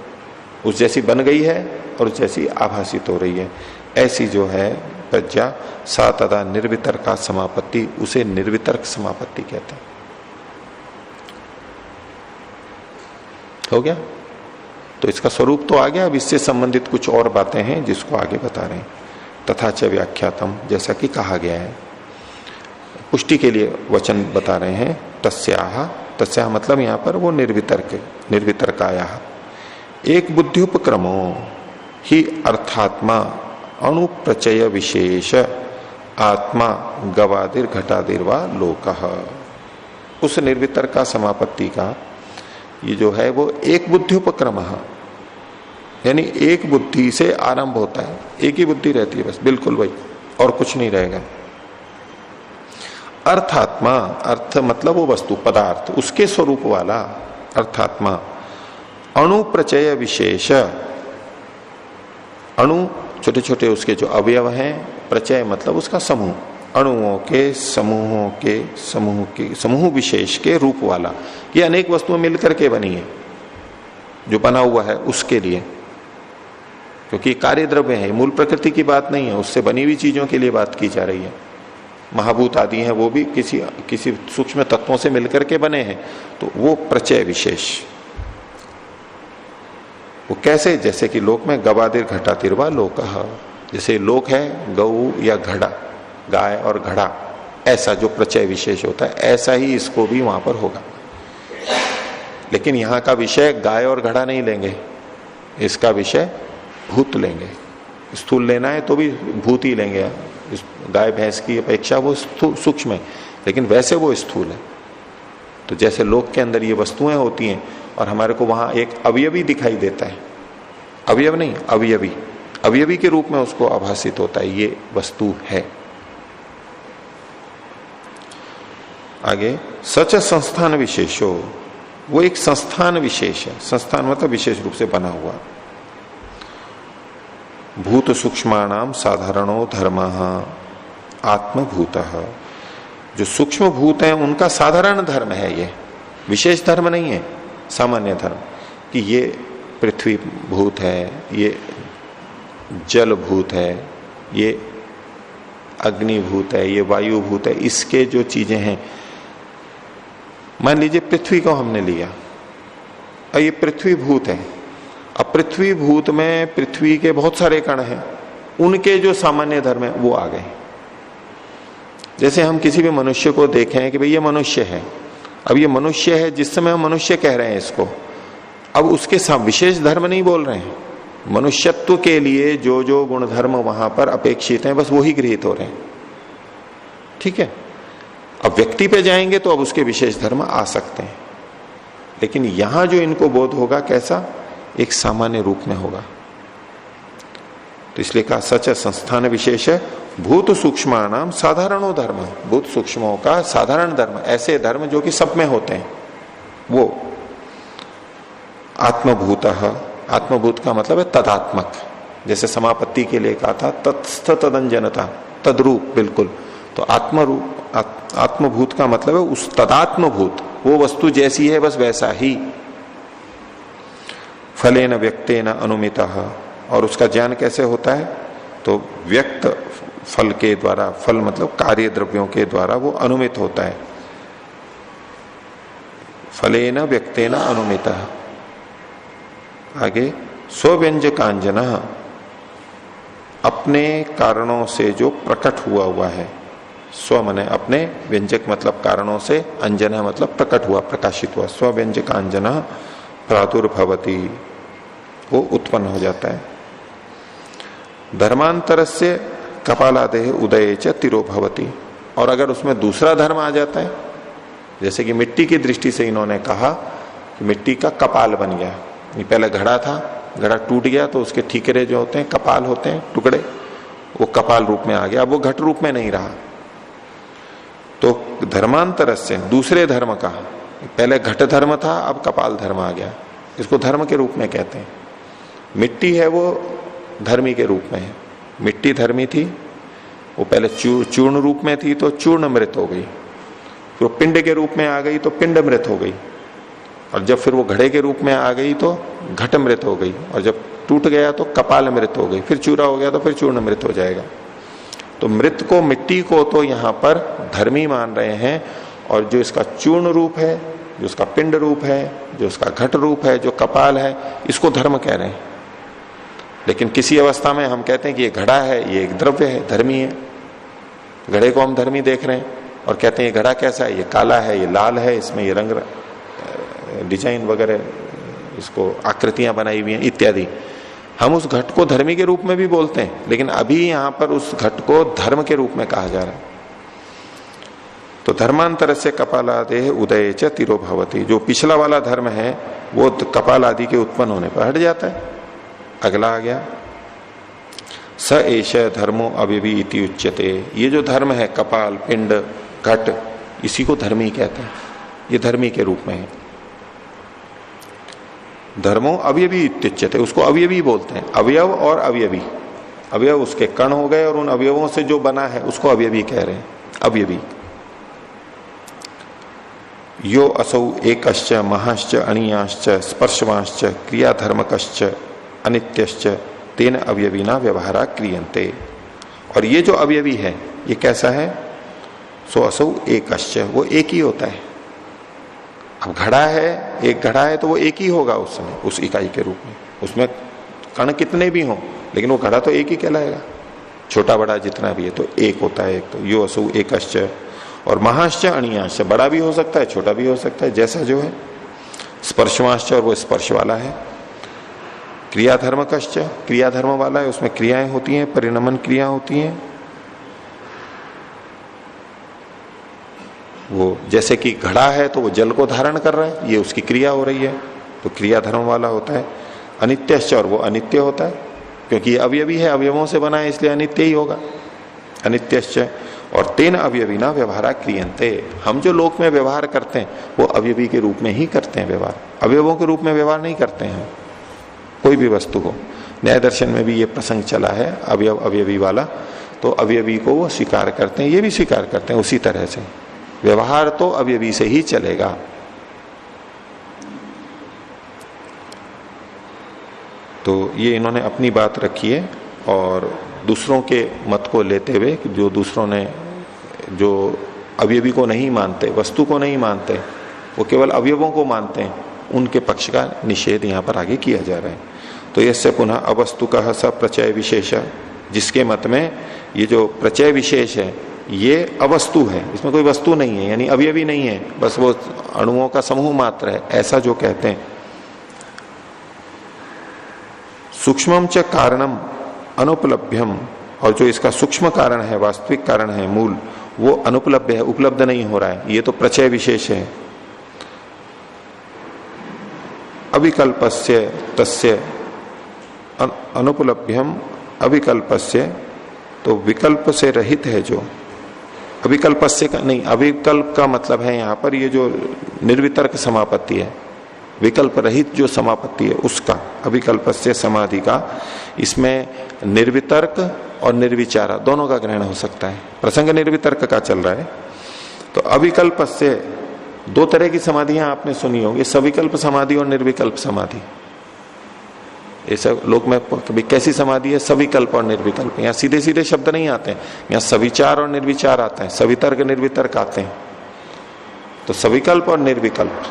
उस जैसी बन गई है और उस जैसी आभासित हो रही है, ऐसी जो है प्रज्ञा, सा तदा निर्वितर्का समापत्ति, उसे निर्वितर्क समापत्ति कहते हैं। हो गया? तो इसका स्वरूप तो आ गया। अब इससे संबंधित कुछ और बातें हैं जिसको आगे बता रहे हैं। तथा च व्याख्यातम, जैसा कि कहा गया है, पुष्टि के लिए वचन बता रहे हैं। तस्याह मतलब यहां पर वो निर्वितर्काया, एक बुद्धिउपक्रमो ही अर्थात्मा अणुप्रचय विशेष आत्मा गवादिर घटादिर वा लोकः। उस निर्वितर्का समापत्ति का ये जो है वो एक बुद्धिउपक्रम, यानी एक बुद्धि से आरंभ होता है, एक ही बुद्धि रहती है बस, बिल्कुल वही, और कुछ नहीं रहेगा। अर्थात्मा, अर्थ मतलब वो वस्तु, पदार्थ, उसके स्वरूप वाला अर्थात्मा। अणु प्रचय विशेष, अणु छोटे छोटे उसके जो अवयव हैं, प्रचय मतलब उसका समूह, अणुओं के समूहों के समूह विशेष के रूप वाला। ये अनेक वस्तुएं मिलकर के बनी है, जो बना हुआ है उसके लिए। क्योंकि कार्य द्रव्य है, मूल प्रकृति की बात नहीं है, उससे बनी हुई चीजों के लिए बात की जा रही है। महाभूत आदि हैं, वो भी किसी सूक्ष्म तत्वों से मिलकर के बने हैं, तो वो प्रचय विशेष। वो कैसे? जैसे कि लोक में गवादिर घटातिर्वा लोकः, जैसे लोक है गऊ या घड़ा, गाय और घड़ा, ऐसा जो प्रचय विशेष होता है, ऐसा ही इसको भी वहां पर होगा। लेकिन यहां का विषय गाय और घड़ा नहीं लेंगे, इसका विषय भूत लेंगे। स्थूल लेना है तो भी भूत ही लेंगे, गाय भैंस की अपेक्षा वो सूक्ष्म है, लेकिन वैसे वो स्थूल है। तो जैसे लोक के अंदर ये वस्तुएं होती हैं और हमारे को वहां एक अवयवी दिखाई देता है, अवयव नहीं अवयवी, अवयवी के रूप में उसको आभासित होता है, ये वस्तु है। आगे सच संस्थान विशेषो, वो एक संस्थान विशेष है। संस्थान मतलब विशेष रूप से बना हुआ। भूत सूक्ष्माणाम साधारणो धर्म आत्मभूत, जो सूक्ष्म भूत है उनका साधारण धर्म है, ये विशेष धर्म नहीं है, सामान्य धर्म। कि ये पृथ्वी भूत है, ये जल भूत है, ये अग्नि भूत है, ये वायु भूत है, इसके जो चीजें हैं, मान लीजिए पृथ्वी को हमने लिया और ये पृथ्वी भूत है। अब पृथ्वी भूत में पृथ्वी के बहुत सारे कण हैं, उनके जो सामान्य धर्म है वो आ गए। जैसे हम किसी भी मनुष्य को देखें कि भाई ये मनुष्य है, अब ये मनुष्य है, जिस समय हम मनुष्य कह रहे हैं इसको, अब उसके विशेष धर्म नहीं बोल रहे हैं, मनुष्यत्व के लिए जो जो गुणधर्म वहां पर अपेक्षित हैं बस वही गृहीत हो रहे हैं। ठीक है, अब व्यक्ति पे जाएंगे तो अब उसके विशेष धर्म आ सकते हैं, लेकिन यहां जो इनको बोध होगा कैसा, एक सामान्य रूप में होगा। तो इसलिए कहा सच संस्थान विशेष है, भूत सूक्ष्मानाम साधारणो धर्म, भूत सूक्ष्मों का साधारण धर्म, ऐसे धर्म जो कि सब में होते हैं, वो आत्मभूत। आत्मभूत का मतलब है तदात्मक, जैसे समापत्ति के लिए कहा था तत्स्थ तदंजनता, तद्रूप बिल्कुल। तो आत्मभूत का मतलब है उस तदात्मभूत, वो वस्तु जैसी है बस वैसा ही। फलेन व्यक्तेन अनुमितः, और उसका ज्ञान कैसे होता है, तो व्यक्त फल के द्वारा, फल मतलब कार्य द्रव्यों के द्वारा वो अनुमित होता है। फलेन व्यक्तेन अनुमितः। आगे स्वव्यंजकांजन, अपने कारणों से जो प्रकट हुआ है, स्व मने अपने, व्यंजक मतलब कारणों से, अंजन मतलब प्रकट हुआ, प्रकाशित हुआ। स्वव्यंजकांजन प्रादुर्भवती, वो उत्पन्न हो जाता है। धर्मांतर से कपालादेह उदय च तिरोभवती, और अगर उसमें दूसरा धर्म आ जाता है, जैसे कि मिट्टी की दृष्टि से इन्होंने कहा कि मिट्टी का कपाल बन गया, ये पहले घड़ा था, घड़ा टूट गया तो उसके ठीकरे जो होते हैं, कपाल होते हैं टुकड़े, वो कपाल रूप में आ गया, अब वो घट रूप में नहीं रहा। तो धर्मांतर से दूसरे धर्म का, पहले घट धर्म था अब कपाल धर्म आ गया, इसको धर्म के रूप में कहते हैं। मिट्टी है वो धर्मी के रूप में है, मिट्टी धर्मी थी, वो पहले चूर्ण रूप में थी तो चूर्ण मृत हो गई, फिर पिंड के रूप में आ गई तो पिंड मृत हो गई, और जब फिर वो घड़े के रूप में आ गई तो घट मृत हो गई, और जब टूट गया तो कपाल मृत हो गई, फिर चूरा हो गया तो फिर चूर्ण मृत हो जाएगा। तो मृत को, मिट्टी को तो यहां पर धर्मी मान रहे हैं, और जो इसका चूर्ण रूप है, जो उसका पिंड रूप है, जो उसका घट रूप है, जो कपाल है, इसको धर्म कह रहे हैं। लेकिन किसी अवस्था में हम कहते हैं कि ये घड़ा है, ये एक द्रव्य है, धर्मी है, घड़े को हम धर्मी देख रहे हैं और कहते हैं ये घड़ा कैसा है, ये काला है, ये लाल है, इसमें ये रंग डिजाइन वगैरह, इसको आकृतियां बनाई हुई हैं इत्यादि, हम उस घट को धर्मी के रूप में भी बोलते हैं, लेकिन अभी यहां पर उस घट को धर्म के रूप में कहा जा रहा है। तो धर्मांतर से कपालादेह उदय च तिरोभवती, जो पिछला वाला धर्म है वो कपाल आदि के उत्पन्न होने पर हट जाता है। अगला आ गया स एष धर्मो अव्यवी इति उच्यते, ये जो धर्म है कपाल पिंड घट, इसी को धर्मी कहते हैं, ये धर्मी के रूप में है। धर्मो अवयवी इत्युच्यते, उसको अवयवी बोलते हैं, अवयव और अवयवी, अवयव उसके कण हो गए और उन अवयवों से जो बना है उसको अवयवी कह रहे हैं, अवयवी। यो असौ एकश्च महाश्च अणीयाश्च स्पर्शवांश्च क्रियाधर्मकश्च अनित्यश्च तेन अवयवीना व्यवहारा क्रियन्ते। और ये जो अवयवी है ये कैसा है? सो असौ एकश्च, वो एक ही होता है। अब घड़ा है, एक घड़ा है तो वो एक ही होगा उस समय, उस इकाई के रूप में। उसमें कण कितने भी हों लेकिन वो घड़ा तो एक ही कहलाएगा, छोटा बड़ा जितना भी है तो एक होता है। एक तो यो असौ एकश्च। और महाश्च अणियाश्च, बड़ा भी हो सकता है छोटा भी हो सकता है, जैसा जो है। स्पर्शवाश्च, और वो स्पर्श वाला है। क्रियाधर्म कश्च, क्रियाधर्म वाला है, उसमें क्रियाएं होती हैं, परिणमन क्रिया होती हैं। वो जैसे कि घड़ा है तो वो जल को धारण कर रहा है, ये उसकी क्रिया हो रही है, तो क्रियाधर्म वाला होता है। अनित्यश्च, और वो अनित्य होता है क्योंकि ये अवयवी है, अवयवों से बना है इसलिए अनित्य ही होगा। अनित्यश्च। और तेन अवयवीना व्यवहारा क्रियन्ते, हम जो लोक में व्यवहार करते हैं वो अवयवी के रूप में ही करते हैं व्यवहार, अवयवों के रूप में व्यवहार नहीं करते हैं कोई भी वस्तु को। न्याय दर्शन में भी ये प्रसंग चला है अवयव अवयवी वाला, तो अवयवी को वो स्वीकार करते हैं, ये भी स्वीकार करते हैं। उसी तरह से व्यवहार तो अवयवी से ही चलेगा। तो ये इन्होंने अपनी बात रखी है और दूसरों के मत को लेते हुए, जो दूसरों ने जो अवयवी को नहीं मानते, वस्तु को नहीं मानते, वो केवल अवयवों को मानते हैं, उनके पक्ष का निषेध यहां पर आगे किया जा रहा है। तो इससे पुनः अवस्तु का स प्रचय विशेष, जिसके मत में ये जो प्रचय विशेष है ये अवस्तु है, इसमें कोई वस्तु नहीं है, यानी अवयवी नहीं है, बस वो अणुओं का समूह मात्र है, ऐसा जो कहते हैं। सूक्ष्मम च कारणम अनुपलभ्यम, और जो इसका सूक्ष्म कारण है, वास्तविक कारण है, मूल, वो अनुपलभ्य है, उपलब्ध नहीं हो रहा है, ये तो प्रचय विशेष है। अविकल्पस्य तस्य अनुपलभ्यम अविकल्पस्य, तो विकल्प से रहित है जो, अविकल्पस्य का नहीं, अविकल्प का मतलब है यहां पर ये जो निर्वितर्क समापत्ति है, विकल्प रहित जो समापत्ति है उसका, अविकल्पस्य समाधि का, इसमें निर्वितर्क और निर्विचारा दोनों का ग्रहण हो सकता है। प्रसंग निर्वितर्क का चल रहा है, तो अविकल्पस्य, दो तरह की समाधियां आपने सुनी होंगी, सविकल्प समाधि और निर्विकल्प समाधि। ऐसा लोक में कभी कैसी समाधि है? सविकल्प और निर्विकल्प। यहाँ सीधे सीधे शब्द नहीं आते हैं, यहाँ सविचार और निर्विचार आते हैं, सवितर्क निर्वितर्क आते हैं। तो सविकल्प और निर्विकल्प,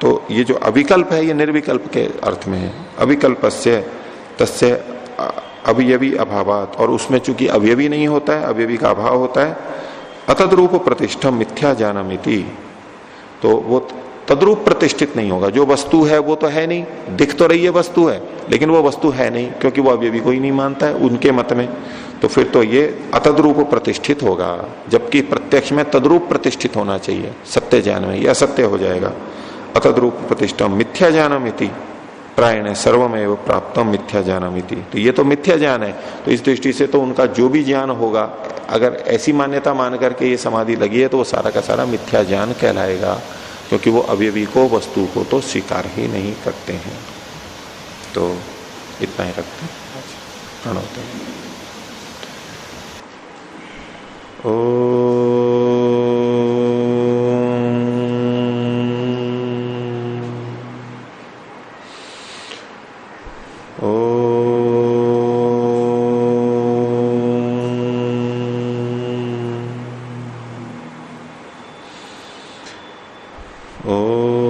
तो ये जो अविकल्प है ये निर्विकल्प के अर्थ में है। अविकल्पस्य तस्य अवयवी अभावात, और उसमें चूंकि अवयवी नहीं होता है, अवयवी का अभाव होता है। अतद्रूप प्रतिष्ठम मिथ्या जानमिति, तो वो तद्रूप प्रतिष्ठित नहीं होगा। जो वस्तु है वो तो है नहीं, दिख तो रही है वस्तु है, लेकिन वो वस्तु है नहीं क्योंकि वो अवयवी को ही नहीं मानता है उनके मत में। तो फिर तो ये अतद्रूप प्रतिष्ठित होगा, जबकि प्रत्यक्ष में तद्रूप प्रतिष्ठित होना चाहिए, सत्य ज्ञान में ये असत्य हो जाएगा। अतद्रूप प्रतिष्ठम मिथ्या जानमिति प्रायण सर्वमेव प्राप्तम मिथ्या जानमिति, तो ये तो मिथ्या ज्ञान है। तो इस दृष्टि से तो उनका जो भी ज्ञान होगा, अगर ऐसी मान्यता मान करके ये समाधि लगी है तो वो सारा का सारा मिथ्या ज्ञान कहलाएगा, क्योंकि वो अवयवी को, वस्तु को तो स्वीकार ही नहीं करते हैं। तो इतना ही रखते हैं। प्रणव ओ